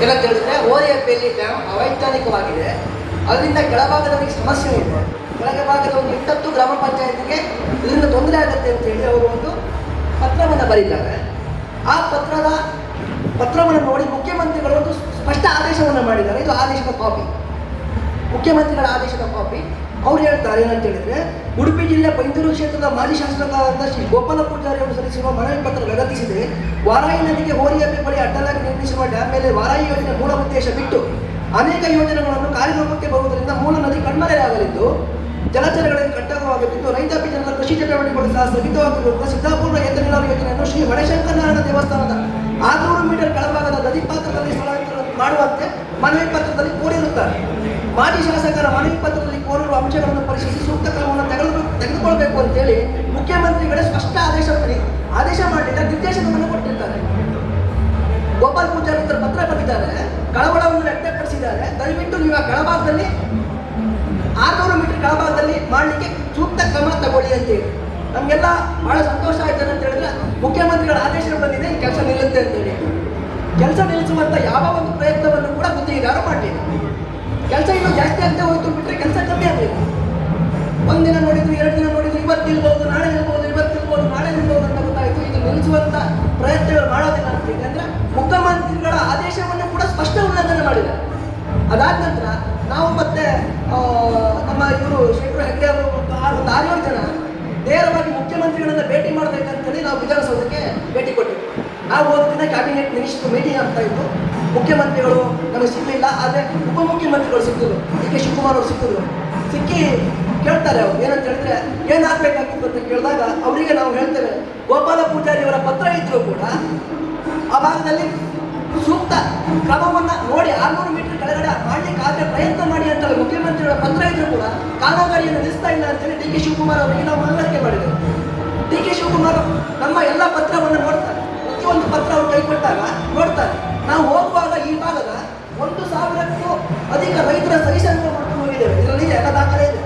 ಏನಂತ ಹೇಳಿದ್ರೆ, ಓರಿಯಪ್ಪಲ್ಲಿ ಡ್ಯಾಮ್ ಅವೈಜ್ಞಾನಿಕವಾಗಿದೆ, ಅದರಿಂದ ಕೆಳಭಾಗದಲ್ಲಿ ಸಮಸ್ಯೆ ಇದೆ, ಕೆಳಭಾಗದ ಒಂದು 20 ಗ್ರಾಮ ಪಂಚಾಯತ್ಗೆ ಇದರಿಂದ ತೊಂದರೆ ಆಗುತ್ತೆ ಅಂತ ಹೇಳಿ ಅವರು ಒಂದು ಪತ್ರವನ್ನು ಬರೀತಾರೆ. ಆ ಪತ್ರವನ್ನು ನೋಡಿ ಮುಖ್ಯಮಂತ್ರಿಗಳು ಒಂದು ಸ್ಪಷ್ಟ ಆದೇಶವನ್ನು ಮಾಡಿದ್ದಾರೆ. ಇದು ಆದೇಶದ ಕಾಪಿ, ಮುಖ್ಯಮಂತ್ರಿಗಳ ಆದೇಶದ ಕಾಪಿ. ಅವ್ರು ಹೇಳ್ತಾರೆ ಏನಂತ ಹೇಳಿದ್ರೆ, ಉಡುಪಿ ಜಿಲ್ಲೆ ಬೈಂದೂರು ಕ್ಷೇತ್ರದ ಮಾಜಿ ಶಾಸಕರಾದ ಶ್ರೀ ಗೋಪಾಲ ಪೂಜಾರಿ ಅವರು ಸಲ್ಲಿಸಿರುವ ಮನವಿ ಪತ್ರ ಲಗತ್ತಿಸಿದೆ. ವಾರಾಯಿ ನದಿಗೆ ಹೋರಿಯಬ್ಬೆ ಬಳಿ ಅಡ್ಡಲಾಗಿ ನಿರ್ಮಿಸುವ ಡ್ಯಾಮ್ ಮೇಲೆ ವಾರಾಯಿ ಯೋಜನೆ ಮೂಲ ಉದ್ದೇಶ ಬಿಟ್ಟು ಅನೇಕ ಯೋಜನೆಗಳನ್ನು ಕಾರ್ಯರೂಪಕ್ಕೆ ಬರುವುದರಿಂದ ಮೂಲ ನದಿ ಕಣ್ಮರೆಯಾಗಲಿದ್ದು, ಜಲಚರಗಳಿಗೆ ಕಟ್ಟಕವಾಗಲಿದ್ದು, ರೈತಾಪಿ ಜನರ ಕೃಷಿ ಚಟುವಟಿಕೆಗಳು ಸಹ ಸ್ಥಗಿತವಾಗಿರುವುದರಿಂದ ಸಿದ್ದಾಪುರ ಏತ ನೀರಾವರಿ ಯೋಜನೆಯನ್ನು ಶ್ರೀ ಹೊಳೆಶಂಕರನಾರಾಯಣ ದೇವಸ್ಥಾನದ 600 ಮೀಟರ್ ಕೆಳಭಾಗದ ನದಿ ಪಾತ್ರದಲ್ಲಿ ಸ್ಥಳಾಂತರ ಮಾಡುವಂತೆ ಮನವಿ ಪತ್ರದಲ್ಲಿ ಕೋರಿರುತ್ತಾರೆ. ಮಾಜಿ ಶಾಸಕರ ಮನವಿ ಪತ್ರದಲ್ಲಿ ಕೋರಿರುವ ಅಂಶಗಳನ್ನು ಪರಿಶೀಲಿಸಿ ಸೂಕ್ತ ಕ್ರಮವನ್ನು ತೆಗೆದುಕೊಳ್ಬೇಕು ಅಂತೇಳಿ ಮುಖ್ಯಮಂತ್ರಿಗಳೇ ಸ್ಪಷ್ಟ ಆದೇಶ ಮಾಡಲಿಲ್ಲ, ನಿರ್ದೇಶನವನ್ನು ಕೊಟ್ಟಿರ್ತಾರೆ. ಗೋಪಾಲ್ ಪೂಜಾರಿ ಇತರ ಪತ್ರ ಬರೆದಿದ್ದಾರೆ, ಕಳವಳವನ್ನು ವ್ಯಕ್ತಪಡಿಸಿದ್ದಾರೆ. ದಯವಿಟ್ಟು ನೀವು ಆ ಕೆಳಭಾಗದಲ್ಲಿ 600 ಮೀಟರ್ ಕೆಳಭಾಗದಲ್ಲಿ ಮಾಡಲಿಕ್ಕೆ ಸೂಕ್ತ ಕ್ರಮ ತಗೊಳ್ಳಿ ಅಂತೇಳಿ. ನಮಗೆಲ್ಲ ಬಹಳ ಸಂತೋಷ ಆಯ್ತು ಅಂತ ಹೇಳಿದ್ರೆ, ಮುಖ್ಯಮಂತ್ರಿಗಳ ಆದೇಶ ಬಂದಿದೆ, ಈ ಕೆಲಸ ನಿಲ್ಲುತ್ತೆ ಅಂತೇಳಿ. ಕೆಲಸ ನಿಲ್ಲಿಸುವಂಥ ಯಾವ ಒಂದು ಪ್ರಯತ್ನವನ್ನು ಕೂಡ ಗುತ್ತಿಗೆದಾರರು ಮಾಡಲಿಲ್ಲ. ಕೆಲಸ ಇನ್ನೂ ಜಾಸ್ತಿ ಆಗ್ತಾ ಹೋಯ್ತು ಬಿಟ್ಟರೆ ಕೆಲಸ ಕಮ್ಮಿ ಆಗಲಿಲ್ಲ. ಒಂದಿನ ನೋಡಿದ್ರು, 2 ದಿನ ನೋಡಿದ್ರು, ಇವತ್ತು ನಿಲ್ಬೋದು, ನಾಳೆ ನಿಲ್ಬೋದು, ಇವತ್ತು ನಿಲ್ಬೋದು, ನಾಳೆ ನಿಲ್ಬೋದು ಅಂತ ಗೊತ್ತಾಯಿತು. ಇದು ನಿಲ್ಲಿಸುವಂಥ ಪ್ರಯತ್ನಗಳು ಮಾಡೋದಿಲ್ಲ ಅಂತೇಳಿ ಅಂದರೆ ಮುಖ್ಯಮಂತ್ರಿಗಳ ಆದೇಶವನ್ನು ಕೂಡ ಸ್ಪಷ್ಟ ಉಲ್ಲಂಘನೆ ಮಾಡಿದ್ದಾರೆ. ಅದಾದ ನಂತರ ನಾವು ಮತ್ತೆ ನಮ್ಮ ಇವರು ಶೇಖರ್ ಹೆಗ್ಡೆ ಅವರು ಒಂದು 6-7 ಜನ ನೇರವಾಗಿ ಮುಖ್ಯಮಂತ್ರಿಗಳನ್ನ ಭೇಟಿ ಮಾಡಬೇಕಂತೇಳಿ ನಾವು ವಿಧಾನಸೌಧಕ್ಕೆ ಭೇಟಿ ಕೊಟ್ಟಿದ್ವಿ. ನಾವು ಒಂದು ದಿನ ಕ್ಯಾಬಿನೆಟ್ ಮಿನಿಸ್ಟರ್ ಮೀಟಿಂಗ್ ಆಗ್ತಾ ಇತ್ತು. ಮುಖ್ಯಮಂತ್ರಿಗಳು ನಮಗೆ ಸಿಗಲಿಲ್ಲ, ಆದರೆ ಉಪಮುಖ್ಯಮಂತ್ರಿಗಳು ಸಿಕ್ಕಿದ್ರು, ಡಿ.ಕೆ. ಶಿವಕುಮಾರ್ ಅವರು ಸಿಕ್ಕಿದ್ರು. ಸಿಕ್ಕಿ ಕೇಳ್ತಾರೆ ಅವ್ರು ಏನಂತ ಹೇಳಿದ್ರೆ, ಏನಾಗಬೇಕಾಗಿತ್ತು ಅಂತ ಕೇಳಿದಾಗ ಅವರಿಗೆ ನಾವು ಹೇಳ್ತೇವೆ, ಗೋಪಾಲ ಪೂಜಾರಿ ಅವರ ಪತ್ರ ಇದ್ರೂ ಕೂಡ ಆ ಭಾಗದಲ್ಲಿ ಸೂಕ್ತ ಕ್ರಮವನ್ನು ನೋಡಿ 600 ಮೀಟರ್ ಕೆಳಗಡೆ ಮಾಡಲಿಕ್ಕಾದ್ರೆ ಪ್ರಯತ್ನ ಮಾಡಿ ಅಂತ ಮುಖ್ಯಮಂತ್ರಿಗಳ ಪತ್ರ ಇದ್ರೂ ಕೂಡ ಕಾಮಗಾರಿಯನ್ನು ನಿಲ್ಲಿಸ್ತಾ ಇಲ್ಲ ಅಂತೇಳಿ ಡಿ.ಕೆ. ಶಿವಕುಮಾರ್ ಅವರಿಗೆ ನಾವು ಮನವರಿಕೆ ಮಾಡಿದ್ದೇವೆ. ಡಿ.ಕೆ. ಶಿವಕುಮಾರ್ ನಮ್ಮ ಎಲ್ಲ ಪತ್ರವನ್ನು ನೋಡ್ತಾರೆ, ಪ್ರತಿಯೊಂದು ಪತ್ರ ಅವರು ಕೈಕೊಟ್ಟಾಗ ನೋಡ್ತಾರೆ. ನಾವು ಹೋಗುವಾಗ ಈ ಭಾಗದ 1,000ಕ್ಕೂ ಅಧಿಕ ರೈತರ ಸಹಿ ಸಂಗ್ರಹ ಮಾಡ್ಕೊಂಡು ಹೋಗಿದ್ದೇವೆ. ಇದರಲ್ಲಿ ಎಲ್ಲ ದಾಖಲೆ ಇದೆ.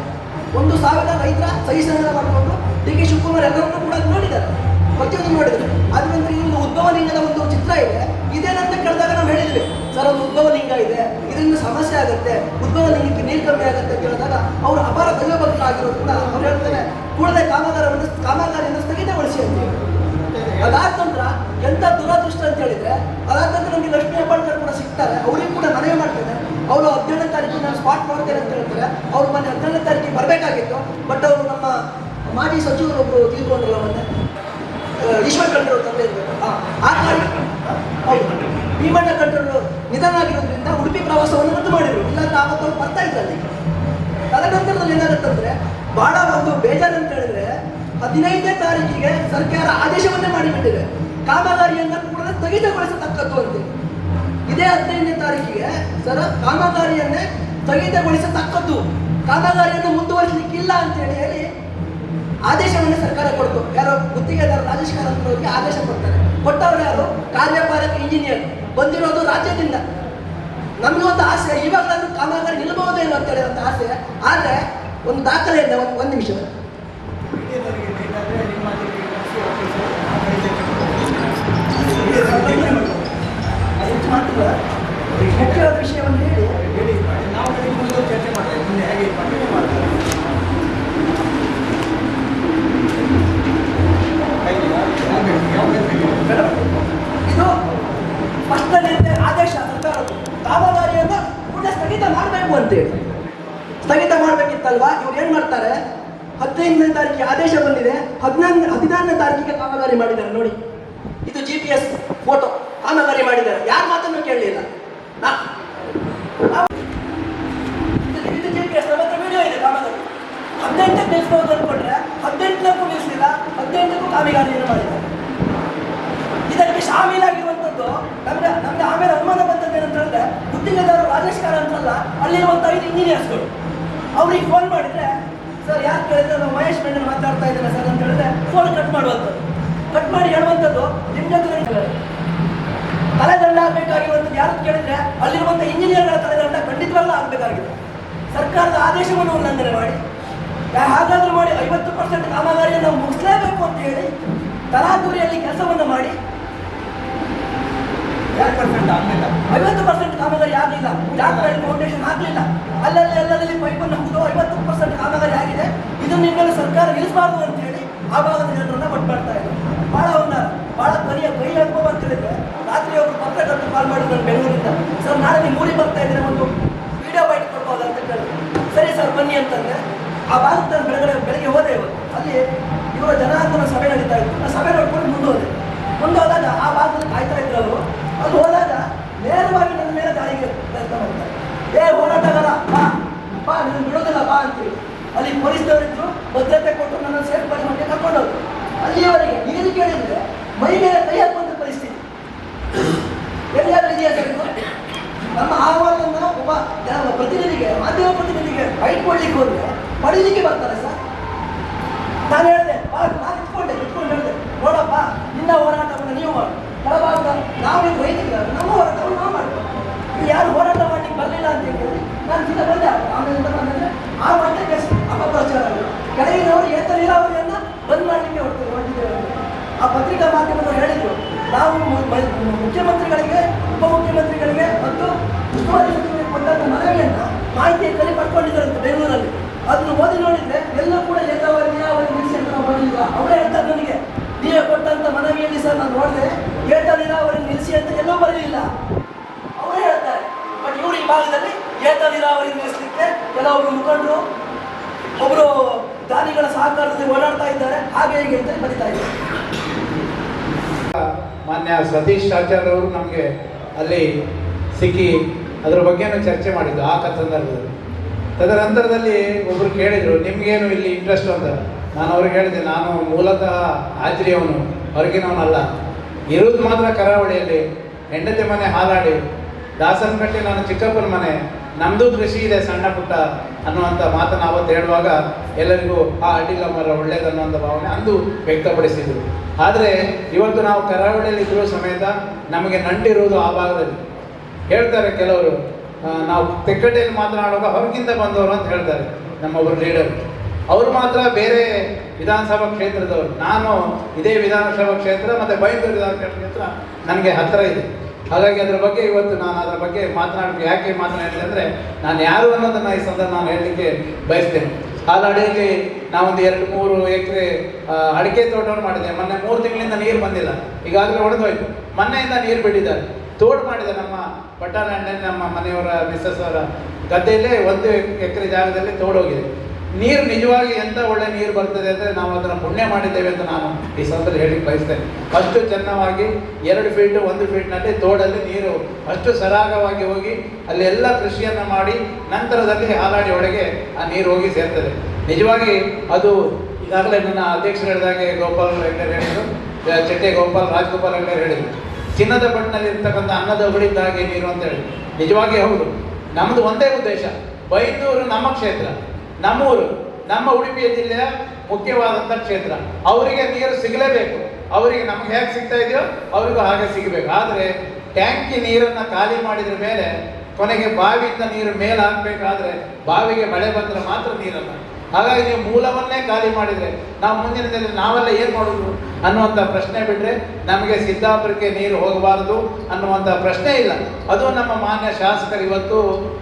1,000 ರೈತರ ಸಹಿ ಸಂಗ್ರಹ ಮಾಡಿಕೊಂಡು ಡಿ.ಕೆ. ಶಿವಕುಮಾರ್ ಎಲ್ಲರನ್ನೂ ಕೂಡ ನೋಡಿದ್ದಾರೆ, ಪ್ರತಿಯೊಂದು ನೋಡಿದ್ದಾರೆ. ಅದ ನಂತರ ಇನ್ನೊಂದು ಉದ್ಭವ ಲಿಂಗದ ಒಂದು ಚಿತ್ರ ಇದೆ. ಇದೇನಂತ ಕೇಳಿದಾಗ ನಾವು ಹೇಳಿದ್ವಿ, ಸರ್ ಒಂದು ಉದ್ಭವ ಲಿಂಗ ಇದೆ, ಇದರಿಂದ ಸಮಸ್ಯೆ ಆಗುತ್ತೆ, ಉದ್ಭವ ಲಿಂಗಕ್ಕೆ ನೀರು ಕಮ್ಮಿ ಆಗುತ್ತೆ ಅಂತ ಕೇಳಿದಾಗ ಅವರು ಅಪಾರ ದೈವಭಕ್ತರಾಗಿರೋದ್ರಿಂದ ಅವ್ರು ಹೇಳ್ತಾರೆ, ಕೂಡಲೇ ಕಾಮಗಾರಿಯನ್ನು ಸ್ಥಗಿತಗೊಳಿಸಿ ಅಂತ. ಅದಾದ ನಂತರ ಎಂಥ ದುರದೃಷ್ಟ ಅಂತ ಹೇಳಿದ್ರೆ, ಅದಾದ ನಂತರ ನಮಗೆ ಲಕ್ಷ್ಮೀ ಹೆಬ್ಬಾಳ್ಕರ್ ಕೂಡ ಸಿಗ್ತಾರೆ. ಅವರಿಗೆ ಕೂಡ ಮನವಿ ಮಾಡ್ತೇನೆ, ಅವರು 17ನೇ ತಾರೀಕು ನಾನು ಸ್ಪಾಟ್ ಮಾಡ್ತೇನೆ ಅಂತ ಹೇಳ್ತಾರೆ. ಅವ್ರು ಮೊನ್ನೆ 17ನೇ ತಾರೀಕಿಗೆ ಬರಬೇಕಾಗಿತ್ತು, ಬಟ್ ಅವರು ನಮ್ಮ ಮಾಜಿ ಸಚಿವರು ಒಬ್ಬರು ತೀರ್ಕೊಂಡ್ರಲ್ಲ, ಮೊನ್ನೆ ಈಶ್ವರ್ ಖಂಡ್ರೆ ತಂದೆ ಇರಬೇಕು, ಆ ಕಾರಣ ಹೌದು ಭೀಮಣ್ಣ ಖಂಡ್ರೆ ನಿಧನ ಆಗಿರೋದ್ರಿಂದ ಉಡುಪಿ ಪ್ರವಾಸವನ್ನು ರದ್ದು ಮಾಡಿದ್ರು. ಇಲ್ಲಾಂದ್ರೆ ಆವತ್ತು ಅವ್ರು ಬರ್ತಾ ಇದ್ರಲ್ಲಿ. ತದನಂತರದಲ್ಲಿ ಏನಾಗುತ್ತಂದ್ರೆ ಬಹಳ ಒಂದು ಬೇಜಾರು ಅಂತ ಹೇಳಿದ್ರೆ, 15ನೇ ತಾರೀಕಿಗೆ ಸರ್ಕಾರ ಆದೇಶವನ್ನೇ ಮಾಡಿಬಿಟ್ಟಿದೆ, ಕಾಮಗಾರಿಯನ್ನು ಕೂಡ ಸ್ಥಗಿತಗೊಳಿಸತಕ್ಕದ್ದು ಅಂತ. ಇದೇ 15ನೇ ತಾರೀಕಿಗೆ ಸರ್ ಕಾಮಗಾರಿಯನ್ನೇ ಸ್ಥಗಿತಗೊಳಿಸತಕ್ಕದ್ದು, ಕಾಮಗಾರಿಯನ್ನು ಮುಂದುವರಿಸಲಿಕ್ಕಿಲ್ಲ ಅಂತೇಳಿ ಹೇಳಿ ಆದೇಶವನ್ನು ಸರ್ಕಾರ ಕೊಡ್ತು. ಯಾರೋ ಗುತ್ತಿಗೆದಾರ ರಾಜೇಶ್ ಕಾರಂತರವರಿಗೆ ಆದೇಶ ಕೊಡ್ತಾರೆ. ಕೊಟ್ಟವರು ಯಾರು? ಕಾರ್ಯಪಾಲಕ ಇಂಜಿನಿಯರ್ ಬಂದಿರೋದು ರಾಜ್ಯದಿಂದ. ನಮಗೆ ಒಂದು ಆಸೆ, ಇವಾಗಲಾದ್ರೂ ಕಾಮಗಾರಿ ನಿಲ್ಲಬಹುದೇನೋ ಅಂತ ಹೇಳುವಂಥ ಆಸೆ. ಆದರೆ ಒಂದು ದಾಖಲೆಯಿಂದ ಒಂದು ನಿಮಿಷ ಮುಖ್ಯವಾದ ವಿಷಯವನ್ನು ಹೇಳಿ ನಾವು ಚರ್ಚೆ ಮಾಡ್ತೇವೆ. ಮುಂದೆ ಹೇಗೆ ಕಂಟಿನ್ಯೂ ಮಾಡ್ತೇವೆ. ಇದು ಸ್ಪಷ್ಟ ಆದೇಶ ಸರ್ಕಾರದ್ದು, ಕಾಮಗಾರಿಯನ್ನು ಕೂಡ ಸ್ಥಗಿತ ಮಾಡಬೇಕು ಅಂತೇಳಿ. ಸ್ಥಗಿತ ಮಾಡಬೇಕಿತ್ತಲ್ವಾ? ಇವ್ರು ಏನು ಮಾಡ್ತಾರೆ, 15ನೇ ತಾರೀಕಿಗೆ ಆದೇಶ ಬಂದಿದೆ, 16ನೇ ತಾರೀಕಿಗೆ ಕಾಮಗಾರಿ ಮಾಡಿದ್ದಾರೆ. ನೋಡಿ, ಇದು GPS ಫೋಟೋ, ಕಾಮಗಾರಿ ಮಾಡಿದ್ದಾರೆ. ಯಾರ ಮಾತನ್ನು ಕೇಳಲಿಲ್ಲ. ಇದು GPS, ನಮ್ಮ ಹತ್ರ ವಿಡಿಯೋ ಇದೆ ಕಾಮಗಾರಿ. 18ಕ್ಕೆ ನಿಲ್ಲಿಸ್ಬೋದು ಅಂದ್ಕೊಂಡ್ರೆ 18ಕ್ಕೂ ನಿಲ್ಲಿಸಲಿಲ್ಲ, 18ಕ್ಕೂ ಕಾಮಗಾರಿಯನ್ನು ಮಾಡಿದ್ದಾರೆ. ಇದಕ್ಕೆ ಶಾಮೀಲಾಗಿರುವಂಥದ್ದು ನಮ್ಗೆ ಆಮೇಲೆ ಅನುಮಾನ ಬಂದದ್ದು ಏನಂತ ಹೇಳಿದ್ರೆ, ಗುತ್ತಿಗೆದಾರರು ರಾಜೇಶ್ಕಾರ ಅಂತಲ್ಲ, ಅಲ್ಲಿರುವಂಥ 5 ಇಂಜಿನಿಯರ್ಸ್ಗಳು ಅವ್ರಿಗೆ ಫೋನ್ ಮಾಡಿದ್ರೆ, ಸರ್ ಯಾರು ಕೇಳಿದ್ರೆ ನಾವು ಮಹೇಶ್ ಮೆಂಡನ್ ಮಾತಾಡ್ತಾ ಇದ್ದೇನೆ ಸರ್ ಅಂತ ಹೇಳಿದ್ರೆ ಫೋನ್ ಕಟ್ ಮಾಡುವಂಥದ್ದು. ಕಟ್ ಮಾಡಿ ಹೇಳುವಂಥದ್ದು, ನಿಮ್ಮ ಜೊತೆ ತಲೆದಂಡ ಆಗಬೇಕಾಗಿರುವಂಥದ್ದು ಯಾರು ಕೇಳಿದ್ರೆ ಅಲ್ಲಿರುವಂಥ ಇಂಜಿನಿಯರ್ಗಳ ತಲೆದಂಡ ಖಂಡಿತವಾಗ್ಲೂ ಆಗಬೇಕಾಗಿದೆ. ಸರ್ಕಾರದ ಆದೇಶವನ್ನು ಉಲ್ಲಂಘನೆ ಮಾಡಿ ಹಾಗಾದ್ರೂ ಮಾಡಿ 50% ಕಾಮಗಾರಿಯನ್ನು ನಾವು ಮುಗಿಸಲೇಬೇಕು ಅಂತ ಹೇಳಿ ತರಾತುರಿಯಲ್ಲಿ ಕೆಲಸವನ್ನು ಮಾಡಿ 50% ಕಾಮಗಾರಿ ಆಗಲಿಲ್ಲ. ಜಾಗದಲ್ಲಿ ಫೌಂಡೇಶನ್ ಆಗಲಿಲ್ಲ, ಅಲ್ಲಲ್ಲಿ ಪೈಪನ್ನು ಹಾಕಿದ್ರು. 50% ಕಾಮಗಾರಿ ಆಗಿದೆ. ಇದನ್ನು ನಿಮ್ಮೆಲ್ಲ ಸರ್ಕಾರ ನಿಲ್ಲಿಸಬಾರ್ದು ಅಂತ ಹೇಳಿ ಆ ಭಾಗದ ಜನರನ್ನ ಒಟ್ಟು ಮಾಡ್ತಾ ಇದ್ದಾರೆ. ಬಹಳ ಕೈ ಅನುಭವ ಅಂತ ಹೇಳಿದ್ರೆ, ರಾತ್ರಿ ಒಬ್ಬರು ಪತ್ರಕರ್ತರು ಕಾಲ್ ಮಾಡಿದ್ರು ಬೆಂಗಳೂರಿಂದ, ಸರ್ ನಾಳೆ ನೀವು ಊರಿಗೆ ಬರ್ತಾ ಇದ್ರೆ ಒಂದು ವಿಡಿಯೋ ಬೈಟ್ ಕೊಡ್ಬೋದು ಅಂತ ಕೇಳಿದ್ರು. ಸರಿ ಸರ್ ಬನ್ನಿ ಅಂತಂದ್ರೆ ಆ ಭಾಗದ ಬೆಳಗ್ಗೆ ಹೋದೆ. ಅಲ್ಲಿ ಇವರ ಜನಾಂದೋಲನ ಸಭೆ ನಡೀತಾ ಇತ್ತು. ಆ ಸಭೆ ನೋಡ್ಕೊಂಡು ಮುಂದೆ ಹೋದಾಗ ಆ ಭಾಗದಲ್ಲಿ ಕಾಯ್ತಾ ಇದ್ರು ಅವರು. ಅಲ್ಲಿ ಹೋದಾಗ ನೇರವಾಗಿ ನನ್ನ ಮೇಲೆ ದಾಳಿಗೆ ಪ್ರಯತ್ನ ಮಾಡ್ತಾರೆ. ಹೋರಾಟಗಾರ ಬಾ ನೀನು ಬಿಡೋದಿಲ್ಲ ಬಾ ಅಂತೀವಿ. ಅಲ್ಲಿ ಪೊಲೀಸ್ನವರಿದ್ರು, ಭದ್ರತೆ ಕೊಟ್ಟು ನನ್ನ ಸೇಫ್ ಮಾಡಿ ಕರ್ಕೊಂಡೋದ್ರು. ಅಲ್ಲಿಯವರೆಗೆ ನೀರು ಕೇಳಿದ್ರೆ ಮೈ ಮೇಲೆ ಕೈ ಹಾಕುವಂಥ ಪರಿಸ್ಥಿತಿ ಎಲ್ಲಿಯಾದ್ರೂ ಇದೆಯಾ ಸರ್? ನಮ್ಮ ಆಹ್ವಾನವನ್ನು ಒಬ್ಬ ಪ್ರತಿನಿಧಿಗೆ, ಮಾಧ್ಯಮ ಪ್ರತಿನಿಧಿಗೆ ಬೈಟ್ ಕೊಡ್ಲಿಕ್ಕೆ ಹೋದ್ರೆ ಪಡೀಲಿಕ್ಕೆ ಬರ್ತಾರೆ ಸರ್. ನಾನು ಹೇಳಿದೆ, ನಾನು ಇಟ್ಕೊಂಡು ಹೇಳಿದೆ, ನೋಡಪ್ಪ ನಿನ್ನ ಹೋರಾಟವನ್ನು ನೀವು ಮಾಡಿ, ಕೆಳಭಾಗದ ನಾವು ನೀವು ವೈದ್ಯರು, ನಮ್ಮ ಹೋರಾಟವನ್ನು ನಾವು ಮಾಡ್ತೀವಿ. ನೀವು ಯಾರು ಹೋರಾಟ ಮಾಡ್ಲಿಕ್ಕೆ ಬರಲಿಲ್ಲ ಅಂತ ಹೇಳಿ ನಾನು ಚಿನ್ನ ಬಂದೆ. ಆಮೇಲೆ ಬಂದರೆ ಆ ಮಟ್ಟಕ್ಕೆ ಅಪಪ್ರಚಾರ ಕೆಳಗಿನವರು ಏತ ನೀರಾವರಿಯನ್ನು ಬಂದ್ ಮಾಡಲಿಕ್ಕೆ ಹೊರಟಿದ್ದೇವೆ. ಆ ಪತ್ರಿಕಾ ಮಾಧ್ಯಮದವರು ಹೇಳಿದರು, ನಾವು ಮುಖ್ಯಮಂತ್ರಿಗಳಿಗೆ, ಉಪಮುಖ್ಯಮಂತ್ರಿಗಳಿಗೆ ಮತ್ತು ಉಸ್ತುವಾರಿ ಸಚಿವರಿಗೆ ಕೊಟ್ಟಂಥ ಮನವಿಯನ್ನು ಮಾಹಿತಿಯಲ್ಲಿ ಪಡ್ಕೊಂಡಿದ್ದಾರಂತೆ ಬೆಂಗಳೂರಲ್ಲಿ. ಅದನ್ನು ಓದಿ ನೋಡಿದ್ರೆ ಎಲ್ಲೂ ಕೂಡ ನೀರಾವರಿ ನಿಲ್ಲಿಸಿ ಅಂತ ನಾವು ಬರಲಿಲ್ಲ. ಅವರೇ ಹೇಳ್ತಾರೆ ನನಗೆ, ನೀವೇ ಕೊಟ್ಟಂಥ ಮನವಿಯಲ್ಲಿ ಸರ್ ನಾನು ನೋಡಿದೆ ಏತ ನೀರಾವರಿ ನಿಲ್ಲಿಸಿ ಅಂತ ಎಲ್ಲೂ ಬರಲಿಲ್ಲ ಅವರೇ ಹೇಳ್ತಾರೆ. ಬಟ್ ಇವರು ಈ ಭಾಗದಲ್ಲಿ ಏತ ನೀರಾವರಿ ನಿಲ್ಲಿಸಲಿಕ್ಕೆ ಕೆಲವೊಬ್ಬರು ಮುಖಂಡರು, ಒಬ್ಬರು ದಾನಿಗಳ ಸಹಕಾರದಲ್ಲಿ ಓಡಾಡ್ತಾ ಇದ್ದಾರೆ, ಹಾಗೆ ಹೀಗೆ ಅಂತ ಬರೀತಾ ಇದ್ದಾರೆ. ಮಾನ್ಯ ಸತೀಶ್ ಆಚಾರ್ಯ ಅವರು ನಮಗೆ ಅಲ್ಲಿ ಸಿಕ್ಕಿ ಅದರ ಬಗ್ಗೆನೂ ಚರ್ಚೆ ಮಾಡಿದ್ದು ಆ ಸಂದರ್ಭದಲ್ಲಿ. ತದನಂತರದಲ್ಲಿ ಒಬ್ಬರು ಕೇಳಿದರು, ನಿಮಗೇನು ಇಲ್ಲಿ ಇಂಟ್ರೆಸ್ಟ್ ಅಂತ. ನಾನು ಅವ್ರಿಗೆ ಹೇಳಿದೆ, ನಾನು ಮೂಲತಃ ಹಾಜರಿಯವನು, ಹೊರಗಿನವನಲ್ಲ. ಇರೋದು ಮಾತ್ರ ಕರಾವಳಿಯಲ್ಲಿ, ಹೆಂಡತಿ ಮನೆ ಹಾಲಾಡಿ, ದಾಸನಕಟ್ಟೆ ನಾನು ಚಿಕ್ಕಪ್ಪನ ಮನೆ, ನಮ್ಮದು ಕೃಷಿ ಇದೆ ಸಣ್ಣ ಪುಟ್ಟ ಅನ್ನುವಂಥ ಮಾತನ್ನು ಆವತ್ತು ಹೇಳುವಾಗ ಎಲ್ಲರಿಗೂ ಅಡ್ಡಿಲ್ಲ ಮರ ಒಳ್ಳೇದನ್ನುವಂಥ ಭಾವನೆ ಅಂದು ವ್ಯಕ್ತಪಡಿಸಿದರು. ಆದರೆ ಇವತ್ತು ನಾವು ಕರಾವಳಿಯಲ್ಲಿ ಇದ್ರೂ ಸಮೇತ ನಮಗೆ ನಂಟಿರುವುದು ಆ ಭಾಗದಲ್ಲಿ. ಹೇಳ್ತಾರೆ ಕೆಲವರು, ನಾವು ತೆಕ್ಕಟ್ಟೆಯಲ್ಲಿ ಮಾತನಾಡುವಾಗ ಹೊರಗಿಂದ ಬಂದವರು ಅಂತ ಹೇಳ್ತಾರೆ ನಮ್ಮೊಬ್ಬರು ಲೀಡರ್. ಅವರು ಮಾತ್ರ ಬೇರೆ ವಿಧಾನಸಭಾ ಕ್ಷೇತ್ರದವರು. ನಾನು ಇದೇ ವಿಧಾನಸಭಾ ಕ್ಷೇತ್ರ ಮತ್ತು ಬೈಂದೂರು ವಿಧಾನಸಭಾ ಕ್ಷೇತ್ರ ನನಗೆ ಹತ್ತಿರ ಇದೆ. ಹಾಗಾಗಿ ಅದರ ಬಗ್ಗೆ ಇವತ್ತು ನಾನು ಅದರ ಬಗ್ಗೆ ಮಾತನಾಡಬೇಕು. ಯಾಕೆ ಮಾತನಾಡಿದೆ ಅಂದರೆ, ನಾನು ಯಾರು ಅನ್ನೋದನ್ನು ಈ ಸಂದರ್ಭ ನಾನು ಹೇಳಲಿಕ್ಕೆ ಬಯಸ್ತೇನೆ. ಹಾಲಾಡಿಯಲ್ಲಿ ನಾವೊಂದು 2-3 ಎಕರೆ ಅಡಿಕೆ ತೋಟವನ್ನು ಮಾಡಿದೆ. ಮೊನ್ನೆ 3 ತಿಂಗಳಿಂದ ನೀರು ಬಂದಿಲ್ಲ, ಈಗಾಗಲೇ ಒಡೆದೋಯ್ತು. ಮೊನ್ನೆಯಿಂದ ನೀರು ಬಿಟ್ಟಿದ್ದಾರೆ. ತೋಡು ಮಾಡಿದೆ ನಮ್ಮ ಪಟ್ಟಾಣೆ, ನಮ್ಮ ಮನೆಯವರ ಮಿಸ್ಸಸ್ ಅವರ ಗದ್ದೆಯಲ್ಲೇ 1 ಎಕರೆ ಜಾಗದಲ್ಲಿ ತೋಡೋಗಿದೆ. ನೀರು ನಿಜವಾಗಿ ಎಂಥ ಒಳ್ಳೆ ನೀರು ಬರ್ತದೆ ಅಂದರೆ ನಾವು ಅದನ್ನು ಪುಣ್ಯ ಮಾಡಿದ್ದೇವೆ ಅಂತ ನಾನು ಈ ಸಂದರ್ಭದಲ್ಲಿ ಹೇಳಿಕ್ಕೆ ಬಯಸ್ತೇನೆ. ಅಷ್ಟು ಚೆನ್ನಾಗಿ 2 ಫೀಟ್ 1 ಫೀಟ್ನಲ್ಲಿ ತೋಡಲ್ಲಿ ನೀರು ಅಷ್ಟು ಸರಾಗವಾಗಿ ಹೋಗಿ ಅಲ್ಲಿ ಎಲ್ಲ ಕೃಷಿಯನ್ನು ಮಾಡಿ ನಂತರದಲ್ಲಿ ಹಾಲಾಡಿ ಒಳಗೆ ಆ ನೀರು ಹೋಗಿ ಸೇರ್ತದೆ. ನಿಜವಾಗಿ ಅದು ಈಗಾಗಲೇ ನನ್ನ ಅಧ್ಯಕ್ಷರು ಹೇಳಿದಾಗೆ ಗೋಪಾಲ್ ಹೆಗ್ಡೆ ಹೇಳಿದರು, ಚೆಟ್ಟೆ ರಾಜಗೋಪಾಲ್ ಹೆಗ್ಡೆ ಹೇಳಿದರು, ಚಿನ್ನದ ಪಟ್ಟಿನಲ್ಲಿ ಇರ್ತಕ್ಕಂಥ ಅನ್ನದ ಹೊಡಿದ್ದ ಹಾಗೆ ನೀರು ಅಂತ ಹೇಳಿ. ನಿಜವಾಗಿ ಹೌದು. ನಮ್ಮದು ಒಂದೇ ಉದ್ದೇಶ, ಬೈಂದೂರು ನಮ್ಮ ಕ್ಷೇತ್ರ, ನಮ್ಮೂರು, ನಮ್ಮ ಉಡುಪಿಯ ಜಿಲ್ಲೆಯ ಮುಖ್ಯವಾದಂಥ ಕ್ಷೇತ್ರ. ಅವರಿಗೆ ನೀರು ಸಿಗಲೇಬೇಕು. ಅವರಿಗೆ ನಮ್ಗೆ ಹೇಗೆ ಸಿಗ್ತಾ ಇದೆಯೋ ಅವರಿಗೂ ಹಾಗೆ ಸಿಗಬೇಕು. ಆದರೆ ಟ್ಯಾಂಕಿ ನೀರನ್ನು ಖಾಲಿ ಮಾಡಿದ್ರ ಮೇಲೆ ಕೊನೆಗೆ ಬಾವಿಯಿಂದ ನೀರು ಮೇಲೆ ಹಾಕಬೇಕಾದ್ರೆ ಬಾವಿಗೆ ಮಳೆ ಬಂದರೆ ಮಾತ್ರ ನೀರಲ್ಲ. ಹಾಗಾಗಿ ನೀವು ಮೂಲವನ್ನೇ ಖಾಲಿ ಮಾಡಿದರೆ ನಾವು ಮುಂದಿನ ದಿನದಲ್ಲಿ ನಾವೆಲ್ಲ ಏನು ಮಾಡೋದು ಅನ್ನುವಂಥ ಪ್ರಶ್ನೆ ಬಿಟ್ಟರೆ ನಮಗೆ ಸಿದ್ದಾಪುರಕ್ಕೆ ನೀರು ಹೋಗಬಾರದು ಅನ್ನುವಂಥ ಪ್ರಶ್ನೆ ಇಲ್ಲ. ಅದು ನಮ್ಮ ಮಾನ್ಯ ಶಾಸಕರು ಇವತ್ತು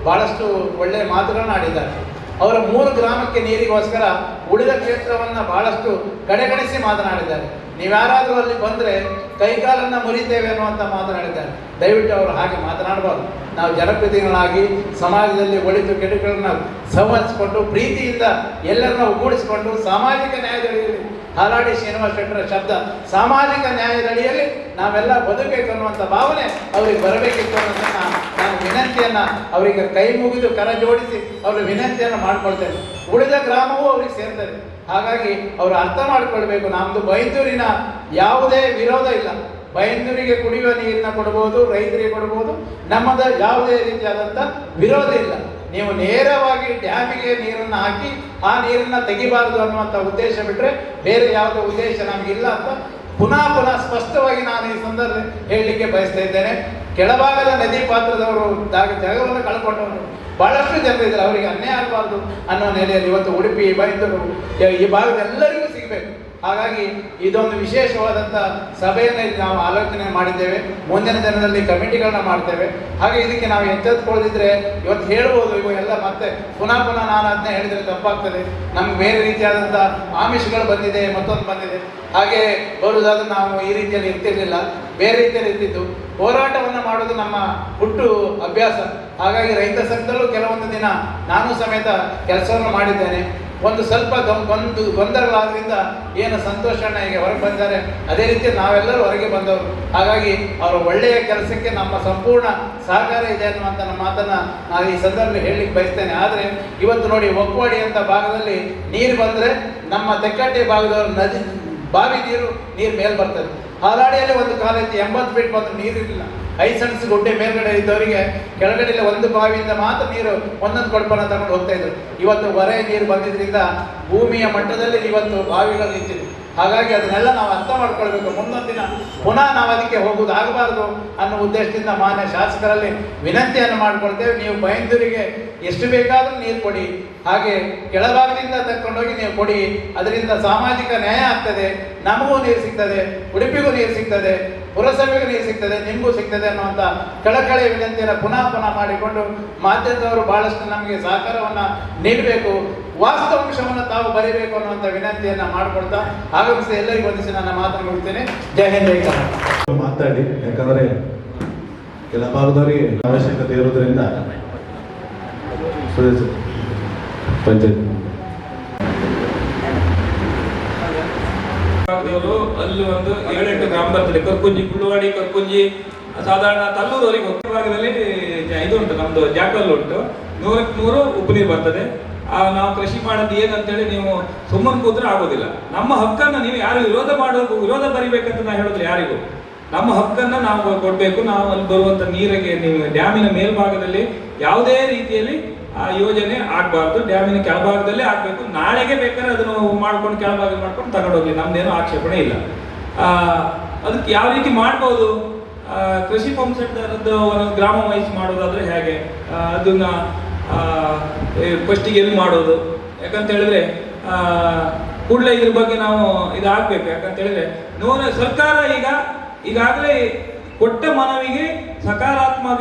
ಭಾಳಷ್ಟು ಒಳ್ಳೆಯ ಮಾತುಗಳನ್ನು ಆಡಿದ್ದಾರೆ. ಅವರ 3 ಗ್ರಾಮಕ್ಕೆ ನೀರಿಗೋಸ್ಕರ ಉಳಿದ ಕ್ಷೇತ್ರವನ್ನು ಬಹಳಷ್ಟು ಕಡೆಗಣಿಸಿ ಮಾತನಾಡಿದ್ದಾರೆ. ನೀವ್ಯಾರಾದರೂ ಅಲ್ಲಿ ಬಂದರೆ ಕೈಕಾಲನ್ನು ಮುರಿತೇವೆ ಅನ್ನುವಂಥ ಮಾತನಾಡಿದ್ದಾರೆ. ದಯವಿಟ್ಟು ಅವರು ಹಾಗೆ ಮಾತನಾಡಬಾರ್ದು. ನಾವು ಜನಪ್ರತಿನಿಧಿಗಳಾಗಿ ಸಮಾಜದಲ್ಲಿ ಒಳಿತು ಕೆಡುಕುಗಳನ್ನ ಸಂವಹಿಸಿಕೊಂಡು ಪ್ರೀತಿಯಿಂದ ಎಲ್ಲರನ್ನ ಒಗ್ಗೂಡಿಸಿಕೊಂಡು ಸಾಮಾಜಿಕ ನ್ಯಾಯದಡಿಯಲ್ಲಿ ಹಾಲಾಡಿ ಶ್ರೀನಿವಾಸ ಶೆಟ್ಟರ ಶಬ್ದ ಸಾಮಾಜಿಕ ನ್ಯಾಯದಡಿಯಲ್ಲಿ ನಾವೆಲ್ಲ ಬದುಕಬೇಕು ಅನ್ನುವಂಥ ಭಾವನೆ ಅವ್ರಿಗೆ ಬರಬೇಕಿತ್ತು ಅನ್ನೋದನ್ನ ನಾನು ವಿನಂತಿಯನ್ನ ಅವರಿಗೆ ಕೈ ಮುಗಿದು ಕರ ಜೋಡಿಸಿ ಅವ್ರ ವಿನಂತಿಯನ್ನು ಮಾಡ್ಕೊಳ್ತೇನೆ. ಉಳಿದ ಗ್ರಾಮವೂ ಅವ್ರಿಗೆ ಸೇರ್ತದೆ. ಹಾಗಾಗಿ ಅವರು ಅರ್ಥ ಮಾಡಿಕೊಳ್ಬೇಕು, ನಮ್ದು ಬೈಂದೂರಿನ ಯಾವುದೇ ವಿರೋಧ ಇಲ್ಲ. ಬೈಂದೂರಿಗೆ ಕುಡಿಯುವ ನೀರನ್ನ ಕೊಡ್ಬೋದು, ರೈತರಿಗೆ ಕೊಡ್ಬೋದು, ನಮ್ಮದು ಯಾವುದೇ ರೀತಿಯಾದಂಥ ವಿರೋಧ ಇಲ್ಲ. ನೀವು ನೇರವಾಗಿ ಡ್ಯಾಮಿಗೆ ನೀರನ್ನು ಹಾಕಿ ಆ ನೀರನ್ನು ತೆಗಿಬಾರದು ಅನ್ನುವಂಥ ಉದ್ದೇಶ ಬಿಟ್ಟರೆ ಬೇರೆ ಯಾವುದೇ ಉದ್ದೇಶ ನಮಗಿಲ್ಲ ಅಂತ ಪುನಃ ಸ್ಪಷ್ಟವಾಗಿ ನಾನು ಈ ಸಂದರ್ಭದಲ್ಲಿ ಹೇಳಲಿಕ್ಕೆ ಬಯಸ್ತಾ ಇದ್ದೇನೆ. ಕೆಳಭಾಗದ ನದಿ ಪಾತ್ರದವರು ಜಾಗವನ್ನು ಕಳ್ಕೊಂಡವರು ಬಹಳಷ್ಟು ಜನರು ಇದ್ದಾರೆ. ಅವರಿಗೆ ಅನ್ಯಾಯ ಆಗಬಾರ್ದು ಅನ್ನೋ ನೆಲೆಯಲ್ಲಿ ಇವತ್ತು ಉಡುಪಿ, ಬೈಂದೂರು ಈ ಭಾಗದ ಎಲ್ಲರಿಗೂ ಸಿಗಬೇಕು. ಹಾಗಾಗಿ ಇದೊಂದು ವಿಶೇಷವಾದಂಥ ಸಭೆಯನ್ನು ಇಲ್ಲಿ ನಾವು ಆಲೋಚನೆ ಮಾಡಿದ್ದೇವೆ. ಮುಂದಿನ ದಿನದಲ್ಲಿ ಕಮಿಟಿಗಳನ್ನ ಮಾಡ್ತೇವೆ. ಹಾಗೆ ಇದಕ್ಕೆ ನಾವು ಎಚ್ಚೆತ್ತುಕೊಳ್ಳದಿದ್ರೆ ಇವತ್ತು ಹೇಳ್ಬೋದು, ಇವು ಎಲ್ಲ ಮತ್ತೆ ಪುನಃ ನಾನು ಅದನ್ನೇ ಹೇಳಿದರೆ ತಪ್ಪಾಗ್ತದೆ. ನಮ್ಗೆ ಬೇರೆ ರೀತಿಯಾದಂಥ ಆಮಿಷಗಳು ಬಂದಿದೆ, ಮತ್ತೊಂದು ಬಂದಿದೆ, ಹಾಗೆ ಬರುವುದಾದ್ರೆ ನಾವು ಈ ರೀತಿಯಲ್ಲಿ ಇರ್ತಿರ್ಲಿಲ್ಲ, ಬೇರೆ ರೀತಿಯಲ್ಲಿ ಇರ್ತಿದ್ದು. ಹೋರಾಟವನ್ನು ಮಾಡೋದು ನಮ್ಮ ಹುಟ್ಟು ಅಭ್ಯಾಸ. ಹಾಗಾಗಿ ರೈತ ಸಂಘದಲ್ಲೂ ಕೆಲವೊಂದು ದಿನ ನಾನು ಸಮೇತ ಕೆಲಸವನ್ನು ಮಾಡಿದ್ದೇನೆ. ಒಂದು ಸ್ವಲ್ಪ ಗೊಂದಲವಾದ್ರಿಂದ ಏನು ಸಂತೋಷಣ್ಣ ಈಗ ಹೊರಗೆ ಬಂದ್ದಾರೆ, ಅದೇ ರೀತಿ ನಾವೆಲ್ಲರೂ ಹೊರಗೆ ಬಂದವರು. ಹಾಗಾಗಿ ಅವರ ಒಳ್ಳೆಯ ಕೆಲಸಕ್ಕೆ ನಮ್ಮ ಸಂಪೂರ್ಣ ಸಹಕಾರ ಇದೆ ಅನ್ನುವಂಥ ನಮ್ಮ ಮಾತನ್ನು ನಾನು ಈ ಸಂದರ್ಭದಲ್ಲಿ ಹೇಳಲಿಕ್ಕೆ ಬಯಸ್ತೇನೆ. ಆದರೆ ಇವತ್ತು ನೋಡಿ, ಒಕ್ವಾಡಿ ಅಂತ ಭಾಗದಲ್ಲಿ ನೀರು ಬಂದರೆ ನಮ್ಮ ತೆಕ್ಕಟ್ಟೆ ಭಾಗದವರು ನದಿ ಬಾವಿ ನೀರು ಮೇಲೆ ಬರ್ತದೆ. ಹಾಲಾಡಿಯಲ್ಲಿ ಒಂದು ಕಾಲ ಇತ್ತು, 80 ಫೀಟ್ ಬಂದು ನೀರಿರಲಿಲ್ಲ. ಐಸನ್ಸ್ ಗುಡ್ಡೆ ಮೇಲ್ಗಡೆ ಇದ್ದವರಿಗೆ ಕೆಳಗಡೆ ಒಂದು ಬಾವಿಯಿಂದ ಮಾತ್ರ ನೀರು ಒಂದೊಂದು ಕೊಡಪನ ತಗೊಂಡು ಹೋಗ್ತಾ ಇದ್ರು. ಇವತ್ತು ಹೊರೆ ನೀರು ಬಂದಿದ್ರಿಂದ ಭೂಮಿಯ ಮಟ್ಟದಲ್ಲಿ ಇವತ್ತು ಬಾವಿಗಳು ನಿಂತಿದೆ. ಹಾಗಾಗಿ ಅದನ್ನೆಲ್ಲ ನಾವು ಅರ್ಥ ಮಾಡ್ಕೊಳ್ಬೇಕು. ಮುಂದೊಂದು ದಿನ ಪುನಃ ನಾವು ಅದಕ್ಕೆ ಹೋಗುವುದಾಗಬಾರ್ದು ಅನ್ನೋ ಉದ್ದೇಶದಿಂದ ಮಾನ್ಯ ಶಾಸಕರಲ್ಲಿ ವಿನಂತಿಯನ್ನು ಮಾಡ್ಕೊಳ್ತೇವೆ. ನೀವು ಬೈಂದೂರಿಗೆ ಎಷ್ಟು ಬೇಕಾದರೂ ನೀರು ಕೊಡಿ, ಹಾಗೆ ಕೆಳಭಾಗದಿಂದ ತಕ್ಕೊಂಡೋಗಿ ನೀವು ಕೊಡಿ. ಅದರಿಂದ ಸಾಮಾಜಿಕ ನ್ಯಾಯ ಆಗ್ತದೆ, ನಮಗೂ ನೀರು ಸಿಗ್ತದೆ, ಉಡುಪಿಗೂ ನೀರು ಸಿಗ್ತದೆ, ಪುರಸಭೆಗೂ ನೀರು ಸಿಗ್ತದೆ, ನಿಮಗೂ ಸಿಗ್ತದೆ ಅನ್ನುವಂಥ ಕಳಕಳಿಯ ವಿನಂತಿಯನ್ನು ಪುನಃ ಮಾಡಿಕೊಂಡು ಮಾಧ್ಯಮದವರು ಬಹಳಷ್ಟು ನಮಗೆ ಸಹಕಾರವನ್ನು ನೀಡಬೇಕು, ವಾಸ್ತವಾಂಶವನ್ನು ತಾವು ಬರೀಬೇಕು ಅನ್ನುವಂಥ ವಿನಂತಿಯನ್ನು ಮಾಡಿಕೊಳ್ತಾ ಆಗಮಿಸಿ ಎಲ್ಲರಿಗೂ ವಂದಿಸಿ ನನ್ನ ಮಾತನ್ನು ಮುಗಿಸ್ತೇನೆ. ಜೈ ಹಿಂದ್, ಜೈ ಕರ್ನಾಟಕ. ಮಾತಾಡಿ, ಯಾಕಂದರೆ ಕೆಲ ಭಾಗದವರಿಗೆ ಅವಶ್ಯಕತೆ ಇರೋದ್ರಿಂದ ಪಂಚಾಯತ್ ಅಲ್ಲಿ ಒಂದು 7-8 ಗ್ರಾಮ ಬರ್ತದೆ. ಕರ್ಕುಂಜಿ, ಕುಳ್ಳುವಾಡಿ, ಕರ್ಕುಂಜಿ, ಸಾಧಾರಣ ತಲ್ಲೂರವರೆಗೆ ಹೊಸ ಭಾಗದಲ್ಲಿ ಇದು ಉಂಟು, ನಮ್ದು ಜಾಕಲ್ ಉಂಟು. 100ಕ್ಕೆ 100 ಉಪ್ಪು ನೀರು ಬರ್ತದೆ. ನಾವು ಕೃಷಿ ಮಾಡೋದು ಏನಂತೇಳಿ ನೀವು ಸುಮ್ಮನೆ ಕೂತ್ರೆ ಆಗೋದಿಲ್ಲ. ನಮ್ಮ ಹಕ್ಕನ್ನು ನೀವು ಯಾರು ವಿರೋಧ ಬರಿಬೇಕಂತ ನಾವು ಹೇಳಿದ್ರೆ ಯಾರಿಗೂ ನಮ್ಮ ಹಕ್ಕನ್ನು ನಾವು ಕೊಡಬೇಕು. ನಾವು ಅಲ್ಲಿ ಬರುವಂಥ ನೀರಿಗೆ ನೀವು ಡ್ಯಾಮಿನ ಮೇಲ್ಭಾಗದಲ್ಲಿ ಯಾವುದೇ ರೀತಿಯಲ್ಲಿ ಆ ಯೋಜನೆ ಆಗಬಾರ್ದು, ಡ್ಯಾಮಿನ ಕೆಳಭಾಗದಲ್ಲೇ ಆಗಬೇಕು. ನಾಳೆಗೆ ಬೇಕಾದ್ರೆ ಅದನ್ನು ಮಾಡ್ಕೊಂಡು ಕೆಳಭಾಗ ಮಾಡ್ಕೊಂಡು ತಗೊಂಡೋಗ್ಲಿ, ನಮ್ದೇನೋ ಆಕ್ಷೇಪಣೆ ಇಲ್ಲ. ಅದಕ್ಕೆ ಯಾವ ರೀತಿ ಮಾಡ್ಬೋದು, ಕೃಷಿ ಪಂಪ್ ಸೆಟ್ ಗ್ರಾಮ ವೈಸ್ ಮಾಡೋದಾದ್ರೆ ಹೇಗೆ, ಅದನ್ನ ಫಸ್ಟಿಗೆ ಎಲ್ಲಿ ಮಾಡೋದು, ಯಾಕಂತ ಹೇಳಿದ್ರೆ ಕೂಡಲೇ ಇದ್ರ ಬಗ್ಗೆ ನಾವು ಇದಾಗಬೇಕು. ಯಾಕಂತ ಹೇಳಿದ್ರೆ ಸರ್ಕಾರ ಈಗಾಗಲೇ ಕೊಟ್ಟ ಮನವಿಗೆ ಸಕಾರಾತ್ಮಕ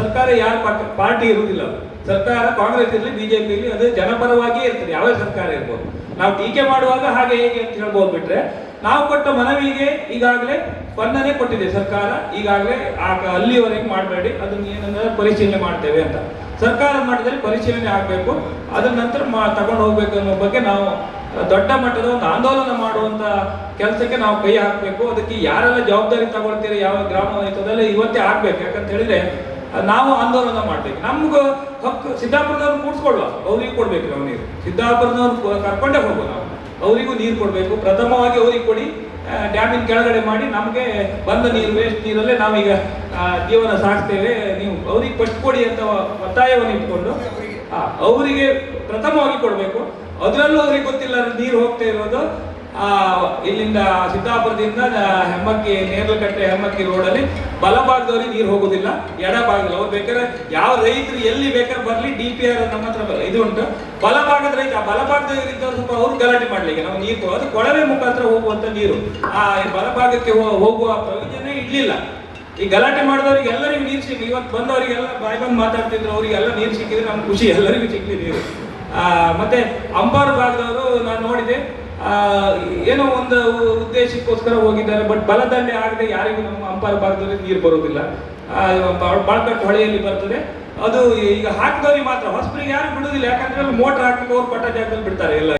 ಸರ್ಕಾರ ಯಾರ ಪಾರ್ಟಿ ಇರುವುದಿಲ್ಲ. ಸರ್ಕಾರ ಕಾಂಗ್ರೆಸ್ ಇರಲಿ, ಬಿಜೆಪಿ ಇರಲಿ, ಅದು ಜನಪರವಾಗಿಯೇ ಇರ್ತದೆ, ಯಾವ ಸರ್ಕಾರ ಇರ್ಬೋದು. ನಾವು ಟೀಕೆ ಮಾಡುವಾಗ ಹಾಗೆ ಹೇಗೆ ಅಂತ ಹೇಳ್ಬೋದು, ಬಿಟ್ರೆ ನಾವು ಕೊಟ್ಟ ಮನವಿಗೆ ಈಗಾಗಲೇ ಸ್ಪಂದನೆ ಕೊಟ್ಟಿದೆ ಸರ್ಕಾರ. ಈಗಾಗಲೇ ಅಲ್ಲಿವರೆಗೆ ಮಾಡಬೇಡಿ, ಅದನ್ನ ಏನಂದ್ರೆ ಪರಿಶೀಲನೆ ಮಾಡ್ತೇವೆ ಅಂತ ಸರ್ಕಾರದ ಮಟ್ಟದಲ್ಲಿ ಪರಿಶೀಲನೆ ಆಗಬೇಕು. ಅದರ ನಂತರ ತಗೊಂಡು ಹೋಗ್ಬೇಕು ಅನ್ನೋ ಬಗ್ಗೆ ನಾವು ದೊಡ್ಡ ಮಟ್ಟದ ಒಂದು ಆಂದೋಲನ ಮಾಡುವಂತ ಕೆಲಸಕ್ಕೆ ನಾವು ಕೈ ಹಾಕಬೇಕು. ಅದಕ್ಕೆ ಯಾರೆಲ್ಲ ಜವಾಬ್ದಾರಿ ತಗೊಳ್ತೀರಿ, ಯಾವ ಗ್ರಾಮ ಅದೆಲ್ಲ ಇವತ್ತೇ ಆಗ್ಬೇಕು. ಯಾಕಂತ ಹೇಳಿದ್ರೆ ನಾವು ಆಂದೋಲನ ಮಾಡ್ಬೇಕು. ನಮ್ಗೂ ಹಕ್ಕು ಸಿದ್ದಾಪುರದವ್ರನ್ನ ಕೂಡಿಸ್ಕೊಳ್ವ, ಅವ್ರಿಗೆ ಕೊಡ್ಬೇಕು ನಾವು ನೀರು. ಸಿದ್ದಾಪುರದವ್ರು ಕರ್ಕೊಂಡೇ ಹೋಗೋ, ನಾವು ಅವರಿಗೂ ನೀರು ಕೊಡಬೇಕು. ಪ್ರಥಮವಾಗಿ ಅವ್ರಿಗೆ ಕೊಡಿ, ಡ್ಯಾಮಿನ ಕೆಳಗಡೆ ಮಾಡಿ ನಮಗೆ ಬಂದ ನೀರು, ವೇಸ್ಟ್ ನೀರಲ್ಲೇ ನಾವೀಗ ಜೀವನ ಸಾಗಿಸ್ತೇವೆ, ನೀವು ಅವ್ರಿಗೆ ಫಸ್ಟ್ ಕೊಡಿ ಅಂತ ಒತ್ತಾಯವನ್ನು ಇಟ್ಕೊಂಡು ಅವರಿಗೆ ಪ್ರಥಮವಾಗಿ ಕೊಡಬೇಕು. ಅದರಲ್ಲೂ ಅವ್ರಿಗೆ ಗೊತ್ತಿಲ್ಲ ನೀರು ಹೋಗ್ತಾ ಇರೋದು ಇಲ್ಲಿಂದ ಸಿದ್ದಾಪುರದಿಂದ ಹೆಮ್ಮಕ್ಕಿ, ನೇರ್ಲಕಟ್ಟೆ ಹೆಮ್ಮಕ್ಕಿ ರೋಡಲ್ಲಿ ಬಲಭಾಗದವ್ರಿಗೆ ನೀರು ಹೋಗೋದಿಲ್ಲ, ಎಡಭಾಗದಲ್ಲಿ. ಅವ್ರು ಬೇಕಾದ್ರೆ ಯಾವ ರೈತರು ಎಲ್ಲಿ ಬೇಕಾದ್ರೆ ಬರಲಿ, DPR ನಮ್ಮ ಹತ್ರ ಇದು ಉಂಟು. ಬಲಭಾಗದ ರೈತ, ಆ ಬಲಭಾಗದವರಿದ್ದವ್ರು ಸ್ವಲ್ಪ ಅವ್ರು ಗಲಾಟೆ ಮಾಡ್ಲಿಕ್ಕೆ ನಾವು ನೀರು ಅದು ಕೊಳವೆ ಮುಖಾಂತರ ಹೋಗುವಂತ ನೀರು ಆ ಬಲಭಾಗಕ್ಕೆ ಹೋಗುವ ಪ್ರಯೋಜನ ಇಡ್ಲಿಲ್ಲ. ಈ ಗಲಾಟೆ ಮಾಡಿದವ್ರಿಗೆ ಎಲ್ಲರಿಗೂ ನೀರು ಸಿಕ್ಕಿ, ಇವತ್ತು ಬಂದವರಿಗೆಲ್ಲ ಬಾಯಿ ಬಂದು ಮಾತಾಡ್ತಿದ್ರು, ಅವರಿಗೆಲ್ಲ ನೀರು ಸಿಕ್ಕಿದ್ರೆ ನಮ್ಗೆ ಖುಷಿ, ಎಲ್ಲರಿಗೂ ಸಿಕ್ಕಲಿ ನೀರು. ಮತ್ತೆ ಅಂಬಾರು ಭಾಗದವರು ನಾನು ನೋಡಿದೆ, ಏನೋ ಒಂದು ಉದ್ದೇಶಕ್ಕೋಸ್ಕರ ಹೋಗಿದ್ದಾರೆ, ಬಟ್ ಬಲದಂಡೆ ಆಗದೆ ಯಾರಿಗೂ ನಮ್ಮ ಅಂಪಾರ ಭಾಗದಲ್ಲಿ ನೀರು ಬರೋದಿಲ್ಲ. ಬಾಳ್ಕಟ್ಟು ಹೊಳೆಯಲ್ಲಿ ಬರ್ತದೆ. ಅದು ಈಗ ಹಾಕಿದವ್ರಿಗೆ ಮಾತ್ರ, ಹೊಸಬರಿಗೆ ಯಾರು ಬಿಡುದಿಲ್ಲ, ಯಾಕಂದ್ರೆ ಅಲ್ಲಿ ಮೋಟರ್ ಹಾಕಿ ಅವ್ರು ಪಟ್ಟ ಜಾಗದಲ್ಲಿ ಬಿಡ್ತಾರೆ ಎಲ್ಲ.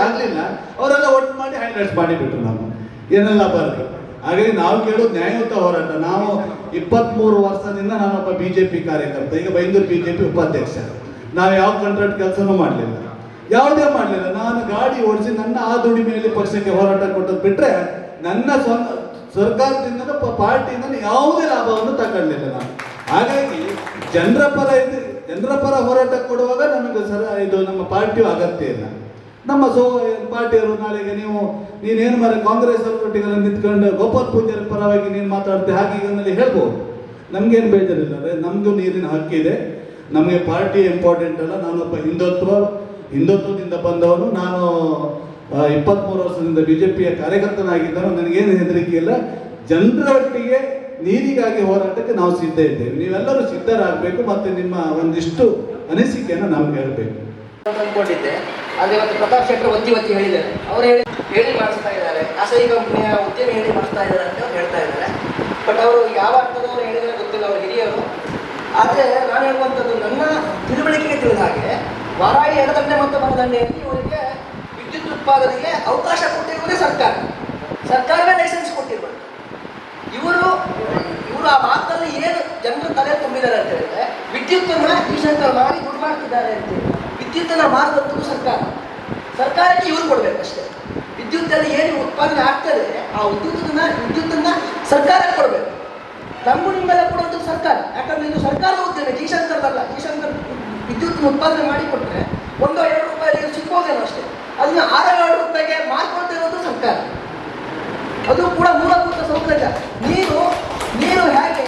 ಆಗ್ಲಿಲ್ಲ, ಅವರೆಲ್ಲ ಒಟ್ಟು ಮಾಡಿ ಹೈಲೈಟ್ಸ್ ಮಾಡಿಬಿಟ್ರು. ನಾವು ಏನೆಲ್ಲ ಬರಲಿ. ಹಾಗಾಗಿ ನಾವು ಕೇಳೋದು ನ್ಯಾಯಯುತ ಹೋರಾಟ. ನಾವು 23 ವರ್ಷದಿಂದ ನಾನೊಬ್ಬ ಬಿಜೆಪಿ ಕಾರ್ಯಕರ್ತ, ಈಗ ಬೈಂದೂರು ಬಿಜೆಪಿ ಉಪಾಧ್ಯಕ್ಷ. ನಾವು ಯಾವ ಕಾಂಟ್ರಾಕ್ಟ್ ಕೆಲಸನೂ ಮಾಡಲಿಲ್ಲ, ಯಾವುದೇ ಮಾಡಲಿಲ್ಲ. ನಾನು ಗಾಡಿ ಓಡಿಸಿ ನನ್ನ ಆ ದುಡಿಮೆಯಲ್ಲಿ ಪಕ್ಷಕ್ಕೆ ಹೋರಾಟ ಕೊಟ್ಟದ್ದು ಬಿಟ್ರೆ ನನ್ನ ಸ್ವಂತ ಸರ್ಕಾರದಿಂದ ಪಾರ್ಟಿಯಿಂದ ಯಾವುದೇ ಲಾಭವನ್ನು ತಗೊಳ್ಳಿಲ್ಲ ನಾನು. ಹಾಗಾಗಿ ಜನರ ಪರ ಹೋರಾಟ ಕೊಡುವಾಗ ನಮಗೆ ಇದು ನಮ್ಮ ಪಾರ್ಟಿಯು ಅಗತ್ಯ ಇಲ್ಲ. ನಮ್ಮ ಪಾರ್ಟಿಯವರು ನಾಳೆಗೆ ನೀನೇನು ಮರ ಕಾಂಗ್ರೆಸ್ ಅವರೊಟ್ಟಿಗೆಲ್ಲ ನಿಂತ್ಕೊಂಡು ಗೋಪಾಲ್ ಪೂಜಾರಿ ಪರವಾಗಿ ನೀನು ಮಾತಾಡ್ತೆ ಹಾಗೆ ಹೀಗೆ ಹೇಳ್ಬೋದು. ನಮ್ಗೇನು ಬೇಜಾರಿಲ್ಲ, ನಮಗೂ ನೀರಿನ ಹಕ್ಕಿದೆ. ನಮಗೆ ಪಾರ್ಟಿ ಇಂಪಾರ್ಟೆಂಟ್ ಅಲ್ಲ. ನಾನೊಬ್ಬ ಹಿಂದುತ್ವದಿಂದ ಬಂದವನು. ನಾನು 23 ವರ್ಷದಿಂದ ಬಿಜೆಪಿಯ ಕಾರ್ಯಕರ್ತನಾಗಿದ್ದನು. ನನಗೇನು ಹೆದರಿಕೆ ಇಲ್ಲ. ಜನರ ಒಟ್ಟಿಗೆ ನೀರಿಗಾಗಿ ಹೋರಾಟಕ್ಕೆ ನಾವು ಸಿದ್ಧ ಇದ್ದೇವೆ. ನೀವೆಲ್ಲರೂ ಸಿದ್ಧರಾಗಬೇಕು ಮತ್ತು ನಿಮ್ಮ ಒಂದಿಷ್ಟು ಅನಿಸಿಕೆಯನ್ನು ನಮ್ಗೆ ಹೇಳಬೇಕು ಅನ್ಕೊಂಡಿದ್ದೆ. ಆದರೆ ಇವತ್ತು ಪ್ರತಾಪ್ ಶೆಟ್ಟರ್ ಒತ್ತಿ ಹೇಳಿದ್ದಾರೆ. ಅವರು ಹೇಳಿ ಮಾಡಿಸ್ತಾ ಇದ್ದಾರೆ, ಖಾಸಗಿ ಕಂಪನಿಯ ಉದ್ಯಮಿ ಹೇಳಿ ಮಾಡಿಸ್ತಾ ಇದ್ದಾರೆ ಅಂತ ಅವ್ರು ಹೇಳ್ತಾ ಇದ್ದಾರೆ. ಬಟ್ ಅವರು ಯಾವ ಅರ್ಥದವರು ಹೇಳಿದರೆ ಗೊತ್ತಿಲ್ಲ, ಅವರು ಹಿರಿಯರು. ಆದರೆ ನಾನು ಹೇಳುವಂಥದ್ದು, ನನ್ನ ತಿಳುವಳಿಕೆಗೆ ತಿಳಿದ ಹಾಗೆ ವಾರಾಯಿ ಎಡದಂಡೆ ಮತ್ತು ಬಲದಂಡೆಯಲ್ಲಿ ಇವರಿಗೆ ವಿದ್ಯುತ್ ಉತ್ಪಾದನೆಗೆ ಅವಕಾಶ ಕೊಟ್ಟಿರುವುದೇ ಸರ್ಕಾರವೇ ಲೈಸೆನ್ಸ್ ಕೊಟ್ಟಿರ್ಬೋದು. ಇವರು ಆ ಭಾಗದಲ್ಲಿ ಏನು ಜನರ ತಲೆ ತುಂಬಿದ್ದಾರೆ ಅಂತ ಹೇಳಿದ್ರೆ, ವಿದ್ಯುತ್ತನ್ನು ಈ ಮಾಡಿ ದುಡ್ಡು ಮಾಡ್ತಿದ್ದಾರೆ ಅಂತೇಳಿ. ವಿದ್ಯುತ್ತನ್ನು ಮಾರುವಂಥದ್ದು ಸರ್ಕಾರಕ್ಕೆ ಇವ್ರು ಕೊಡ್ಬೇಕಷ್ಟೇ. ವಿದ್ಯುತ್ತಲ್ಲಿ ಏನು ಉತ್ಪಾದನೆ ಆಗ್ತದೆ ಆ ವಿದ್ಯುತ್ತನ್ನು ಸರ್ಕಾರಕ್ಕೆ ಕೊಡಬೇಕು. ನಮಗೂ ನಿಮ್ಮೆಲ್ಲ ಕೊಡುವಂಥದ್ದು ಸರ್ಕಾರ. ಯಾಕಂದ್ರೆ ಇದು ಸರ್ಕಾರದ ಉದ್ಯಮ, ಜೀಶಂಕರ್ದಲ್ಲ. ಜೀಶಂಕರ್ ವಿದ್ಯುತ್ ಉತ್ಪಾದನೆ ಮಾಡಿಕೊಟ್ರೆ 1-2 ರೂಪಾಯಿ ಸಿಕ್ಕೋದೇನೋ ಅಷ್ಟೇ. ಅದನ್ನ 6-7 ರೂಪಾಯಿಗೆ ಮಾರ್ಕೊಳ್ತಾ ಇರೋದು ಸರ್ಕಾರ. ಅದು ಕೂಡ ಮೂಲಭೂತ ಸೌಕರ್ಯ. ನೀರು ಹೇಗೆ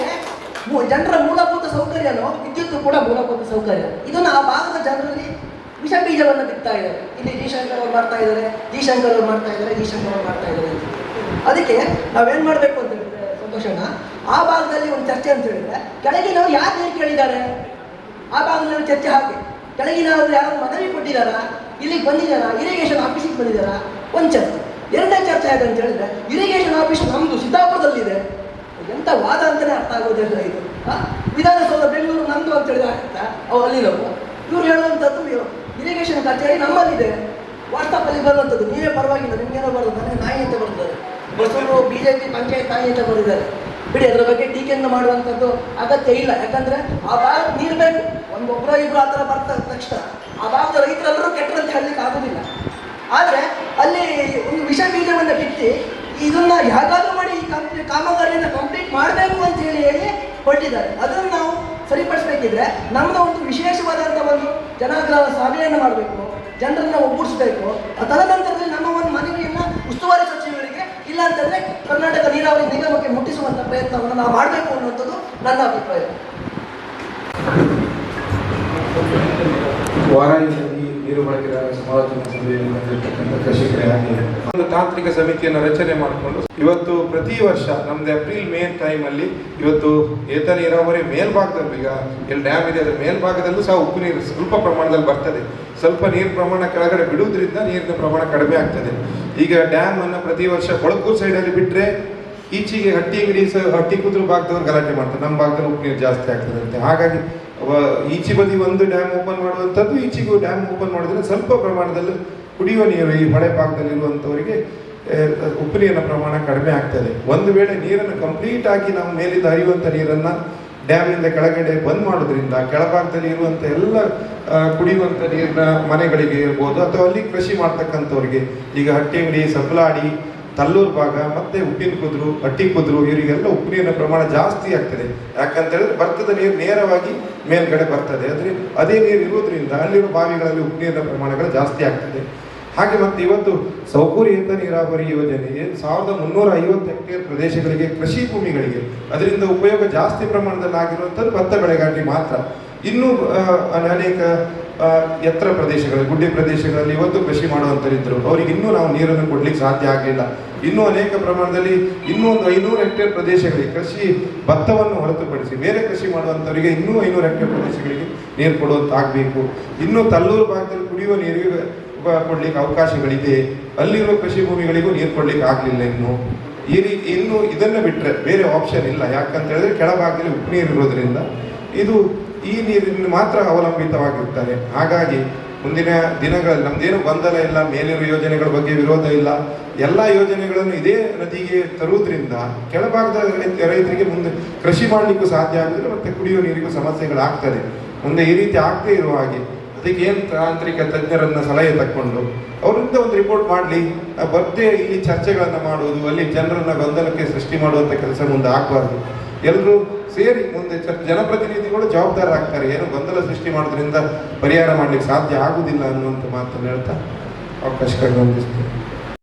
ಜನರ ಮೂಲಭೂತ ಸೌಕರ್ಯನೋ ವಿದ್ಯುತ್ ಕೂಡ ಮೂಲಭೂತ ಸೌಕರ್ಯ. ಇದನ್ನು ಆ ಭಾಗದ ಜನರಲ್ಲಿ ವಿಷ ಬೀಜವನ್ನು ಬಿತ್ತಾ ಇದ್ದಾರೆ. ಇಲ್ಲಿ ಜೀಶಂಕರ್ ಅವ್ರು ಮಾಡ್ತಾ ಇದ್ದಾರೆ, ಜೀಶಂಕರ್ ಅವ್ರು ಮಾಡ್ತಾ ಇದ್ದಾರೆ. ಅದಕ್ಕೆ ನಾವೇನು ಮಾಡಬೇಕು ಅಂತ ಹೇಳಿದ್ರೆ ಸಂತೋಷನ, ಆ ಭಾಗದಲ್ಲಿ ಒಂದು ಚರ್ಚೆ ಅಂತ ಹೇಳಿದ್ರೆ, ಕೆಳಗಿನವ್ರು ಯಾರು ನೀರು ಕೇಳಿದ್ದಾರೆ ಆ ಭಾಗದಲ್ಲಿ ಚರ್ಚೆ ಹಾಗೆ. ಕೆಳಗಿನವ್ರು ಯಾರು ಮನವಿ ಕೊಟ್ಟಿದ್ದಾರಾ, ಇಲ್ಲಿಗೆ ಬಂದಿದ್ದಾರಾ, ಇರಿಗೇಷನ್ ಆಫೀಸಿಗೆ ಬಂದಿದ್ದಾರಾ, ಒಂದು ಚರ್ಚೆ. ಎರಡನೇ ಚರ್ಚೆ ಆಯ್ತು ಅಂತ ಹೇಳಿದ್ರೆ, ಇರಿಗೇಷನ್ ಆಫೀಸ್ ನಮ್ಮದು ಸಿದ್ದಾಪುರದಲ್ಲಿದೆ. ಎಂಥ ವಾದ ಅಂತಲೇ ಅರ್ಥ ಆಗೋದಿಲ್ಲ ಇದು. ವಿಧಾನಸೌಧ ಬೆಂಗಳೂರು ನಮ್ಮದು ಅಂತ ಹೇಳಿದ್ರೆ ಆಗ್ತಾ ಅಲ್ಲಿನವು. ಇವ್ರು ಹೇಳುವಂಥದ್ದು ಇರಿಗೇಷನ್ ಕಚೇರಿ ನಮ್ಮಲ್ಲಿದೆ. ವಾಟ್ಸಪ್ಪಲ್ಲಿ ಬರುವಂಥದ್ದು, ನೀವೇ ಪರವಾಗಿಲ್ಲ, ನಿಮ್ಗೇನೋ ಬರೋದು, ನನಗೆ ನಾಯಿ ಅಂತ ಬರ್ತಾರೆ. ಬಸವರು BJP ಪಂಚಾಯತ್ ನಾಯಿ ಅಂತ ಬರೆದಿದ್ದಾರೆ. ಬಿಡಿ, ಅದರ ಬಗ್ಗೆ ಟೀಕೆಯನ್ನು ಮಾಡುವಂಥದ್ದು ಅಗತ್ಯ ಇಲ್ಲ. ಯಾಕಂದರೆ ಆ ಭಾಗ ನೀರು ಬೇಕು. ಒಬ್ಬರು ಇಬ್ಬರು ಆ ಥರ ಬರ್ತಾ ತಕ್ಷಣ ಆ ಭಾಗದ ರೈತರೆಲ್ಲರೂ ಕೆಟ್ಟರಂತ ಹೇಳಲಿಕ್ಕೆ ಆಗೋದಿಲ್ಲ. ಆದರೆ ಅಲ್ಲಿ ಒಂದು ವಿಷ ಬೀಜವನ್ನು ಬಿತ್ತಿ ಇದನ್ನು ಹೇಗಾದರೂ ಮಾಡಿ ಈ ಕಾಮಗಾರಿಯನ್ನು ಕಂಪ್ಲೀಟ್ ಮಾಡಬೇಕು ಅಂತ ಹೇಳಿ ಹೊರಟಿದ್ದಾರೆ. ಅದನ್ನು ನಾವು ಸರಿಪಡಿಸಬೇಕಿದ್ರೆ ನಮ್ಮದು ಒಂದು ವಿಶೇಷವಾದಂಥ ಒಂದು ಜನಾಗ್ರಹ ಸಭೆಯನ್ನು ಮಾಡಬೇಕು, ಜನರನ್ನು ಒಗ್ಗೂಡಿಸಬೇಕು. ತದನಂತರದಲ್ಲಿ ನಮ್ಮ ಒಂದು ಮನವಿಯನ್ನು ಉಸ್ತುವಾರಿ ಸಚಿವರಿಗೆ, ಇಲ್ಲ ಅಂತಂದರೆ ಕರ್ನಾಟಕ ನೀರಾವರಿ ನಿಗಮಕ್ಕೆ ಮುಟ್ಟಿಸುವಂಥ ಪ್ರಯತ್ನವನ್ನು ನಾವು ಮಾಡಬೇಕು ಅನ್ನುವಂಥದ್ದು ನನ್ನ ಅಭಿಪ್ರಾಯ. ವಾರಾಯಿಯಲ್ಲಿ ನೀರು ಬಳಕೆದಾರರ ಸಮಾಲೋಚನಾ ಸಭೆಯಲ್ಲಿ ಬಂದಿರತಕ್ಕಂಥ ಕೃಷಿಕರೇ ಆಗಿದೆ. ಒಂದು ತಾಂತ್ರಿಕ ಸಮಿತಿಯನ್ನು ರಚನೆ ಮಾಡಿಕೊಂಡು ಇವತ್ತು ಪ್ರತಿ ವರ್ಷ ನಮ್ದು ಏಪ್ರಿಲ್-ಮೇ ಟೈಮಲ್ಲಿ ಇವತ್ತು ಏತ ನೀರಾವರಿ ಮೇಲ್ಭಾಗದಲ್ಲಿ, ಈಗ ಎಲ್ಲಿ ಡ್ಯಾಮ್ ಇದೆ ಅದರ ಮೇಲ್ಭಾಗದಲ್ಲೂ ಸಹ ಉಪ್ಪು ನೀರು ಸ್ವಲ್ಪ ಪ್ರಮಾಣದಲ್ಲಿ ಬರ್ತದೆ. ಸ್ವಲ್ಪ ನೀರು ಪ್ರಮಾಣ ಕೆಳಗಡೆ ಬಿಡುವುದರಿಂದ ನೀರಿನ ಪ್ರಮಾಣ ಕಡಿಮೆ ಆಗ್ತದೆ. ಈಗ ಡ್ಯಾಮ್ ಅನ್ನು ಪ್ರತಿ ವರ್ಷ ಕೊಳಕೂರು ಸೈಡಲ್ಲಿ ಬಿಟ್ಟರೆ ಈಚೆಗೆ ಹಟ್ಟಿ ಕುದ್ರು ಭಾಗದವ್ರು ಗಲಾಟೆ ಮಾಡ್ತಾರೆ, ನಮ್ಮ ಭಾಗದಲ್ಲಿ ಉಪ್ಪು ನೀರು ಜಾಸ್ತಿ ಆಗ್ತದೆ ಅಂತ. ಹಾಗಾಗಿ ಈಚೆ ಬದಿ ಒಂದು ಡ್ಯಾಮ್ ಓಪನ್ ಮಾಡುವಂಥದ್ದು, ಈಚೆಗೂ ಡ್ಯಾಮ್ ಓಪನ್ ಮಾಡಿದ್ರೆ ಸ್ವಲ್ಪ ಪ್ರಮಾಣದಲ್ಲಿ ಕುಡಿಯುವ ನೀರು ಈ ಹೊಳೆ ಭಾಗದಲ್ಲಿರುವಂಥವರಿಗೆ ಉಪ್ಪು ನೀರಿನ ಪ್ರಮಾಣ ಕಡಿಮೆ ಆಗ್ತದೆ. ಒಂದು ವೇಳೆ ನೀರನ್ನು ಕಂಪ್ಲೀಟ್ ಆಗಿ ನಾವು ಮೇಲಿಂದ ಹರಿಯುವಂಥ ನೀರನ್ನು ಡ್ಯಾಮಿಂದ ಕೆಳಗಡೆ ಬಂದ್ ಮಾಡೋದ್ರಿಂದ ಕೆಳಭಾಗದಲ್ಲಿ ಇರುವಂಥ ಎಲ್ಲ ಕುಡಿಯುವಂಥ ನೀರಿನ ಮನೆಗಳಿಗೆ ಇರ್ಬೋದು, ಅಥವಾ ಅಲ್ಲಿ ಕೃಷಿ ಮಾಡ್ತಕ್ಕಂಥವ್ರಿಗೆ, ಈಗ ಹಟ್ಟಿಂಗಡಿ, ಸಬ್ಲಾಡಿ, ತಲ್ಲೂರು ಭಾಗ ಮತ್ತು ಉಪ್ಪಿನ ಕುದ್ರು, ಹಟ್ಟಿ ಕುದ್ರು, ಇವರಿಗೆಲ್ಲ ಉಪ್ಪು ನೀರಿನ ಪ್ರಮಾಣ ಜಾಸ್ತಿ ಆಗ್ತದೆ. ಯಾಕಂತೇಳಿದ್ರೆ ಭತ್ತದ ನೀರು ನೇರವಾಗಿ ಮೇಲ್ಗಡೆ ಬರ್ತದೆ. ಅದೇ ನೀರು ಇರುವುದರಿಂದ ಅಲ್ಲಿರುವ ಬಾವಿಗಳಲ್ಲಿ ಉಪ್ಪು ನೀರಿನ ಪ್ರಮಾಣಗಳು ಜಾಸ್ತಿ ಆಗ್ತದೆ. ಹಾಗೆ ಮತ್ತು ಇವತ್ತು ಸೌಕೂರು ಏತ ನೀರಾವರಿ ಯೋಜನೆ 1350 ಹೆಕ್ಟೇರ್ ಪ್ರದೇಶಗಳಿಗೆ, ಕೃಷಿ ಭೂಮಿಗಳಿಗೆ ಅದರಿಂದ ಉಪಯೋಗ ಜಾಸ್ತಿ ಪ್ರಮಾಣದಲ್ಲಿ ಆಗಿರುವಂಥದ್ದು ಭತ್ತ ಬೆಳೆಗಾಗಿ ಮಾತ್ರ. ಇನ್ನೂ ಅನೇಕ ಎತ್ತರ ಪ್ರದೇಶಗಳಲ್ಲಿ, ಗುಡ್ಡೆ ಪ್ರದೇಶಗಳಲ್ಲಿ ಇವತ್ತು ಕೃಷಿ ಮಾಡುವಂಥರಿದ್ದರು, ಅವರಿಗೆ ಇನ್ನೂ ನಾವು ನೀರನ್ನು ಕೊಡ್ಲಿಕ್ಕೆ ಸಾಧ್ಯ ಆಗಲಿಲ್ಲ. ಇನ್ನೂ ಅನೇಕ ಪ್ರಮಾಣದಲ್ಲಿ ಇನ್ನೂ ಒಂದು 500 ಹೆಕ್ಟೇರ್ ಪ್ರದೇಶಗಳಿಗೆ ಕೃಷಿ ಭತ್ತವನ್ನು ಹೊರತುಪಡಿಸಿ ಬೇರೆ ಕೃಷಿ ಮಾಡುವಂಥವರಿಗೆ ಇನ್ನೂ 500 ಹೆಕ್ಟೇರ್ ಪ್ರದೇಶಗಳಿಗೆ ನೀರು ಕೊಡುವಂತಾಗಬೇಕು. ಇನ್ನೂ ತಲ್ಲೂರು ಭಾಗದಲ್ಲಿ ಕುಡಿಯುವ ನೀರಿಗೆ ಕೊಡ್ಲಿಕ್ಕೆ ಅವಕಾಶಗಳಿದೆ. ಅಲ್ಲಿರುವ ಕೃಷಿ ಭೂಮಿಗಳಿಗೂ ನೀರು ಕೊಡ್ಲಿಕ್ಕೆ ಆಗಲಿಲ್ಲ ಇನ್ನೂ. ಇನ್ನು ಇದನ್ನು ಬಿಟ್ಟರೆ ಬೇರೆ ಆಪ್ಷನ್ ಇಲ್ಲ. ಯಾಕಂತ ಹೇಳಿದ್ರೆ ಕೆಳಭಾಗದಲ್ಲಿ ಉಪ್ಪು ನೀರು ಇರೋದ್ರಿಂದ ಇದು ಈ ನೀರಿನ ಮಾತ್ರ ಅವಲಂಬಿತವಾಗಿರ್ತಾರೆ. ಹಾಗಾಗಿ ಮುಂದಿನ ದಿನಗಳಲ್ಲಿ ನಮ್ದೇನು ಗೊಂದಲ ಇಲ್ಲ, ಮೇಲಿರುವ ಯೋಜನೆಗಳ ಬಗ್ಗೆ ವಿರೋಧ ಇಲ್ಲ. ಎಲ್ಲ ಯೋಜನೆಗಳನ್ನು ಇದೇ ನದಿಗೆ ತರುವುದರಿಂದ ಕೆಳಭಾಗದ ರೈತರಿಗೆ ಮುಂದೆ ಕೃಷಿ ಮಾಡಲಿಕ್ಕೂ ಸಾಧ್ಯ ಆಗುದಿಲ್ಲ, ಮತ್ತೆ ಕುಡಿಯುವ ನೀರಿಗೂ ಸಮಸ್ಯೆಗಳಾಗ್ತದೆ. ಮುಂದೆ ಈ ರೀತಿ ಆಗದೇ ಇರುವ ಹಾಗೆ ಅದಕ್ಕೆ ಏನು ತಾಂತ್ರಿಕ ತಜ್ಞರನ್ನ ಸಲಹೆ ತಕ್ಕೊಂಡು ಅವರಿಂದ ಒಂದು ರಿಪೋರ್ಟ್ ಮಾಡಲಿ, ಬರ್ದೇ ಇಲ್ಲಿ ಚರ್ಚೆಗಳನ್ನು ಮಾಡುವುದು, ಅಲ್ಲಿ ಜನರನ್ನ ಗೊಂದಲಕ್ಕೆ ಸೃಷ್ಟಿ ಮಾಡುವಂಥ ಕೆಲಸ ಮುಂದೆ ಆಗಬಾರ್ದು. ಎಲ್ಲರೂ ಸೇರಿ ಮುಂದೆ ಜನಪ್ರತಿನಿಧಿಗಳು ಜವಾಬ್ದಾರರಾಗ್ತಾರೆ. ಏನು ಗೊಂದಲ ಸೃಷ್ಟಿ ಮಾಡೋದ್ರಿಂದ ಪರಿಹಾರ ಮಾಡಲಿಕ್ಕೆ ಸಾಧ್ಯ ಆಗುವುದಿಲ್ಲ ಅನ್ನುವಂಥ ಮಾತನ್ನು ಹೇಳ್ತಾ ಅವಕಾಶಕ್ಕಾಗಿ ವಂದಿಸ್ತೀನಿ.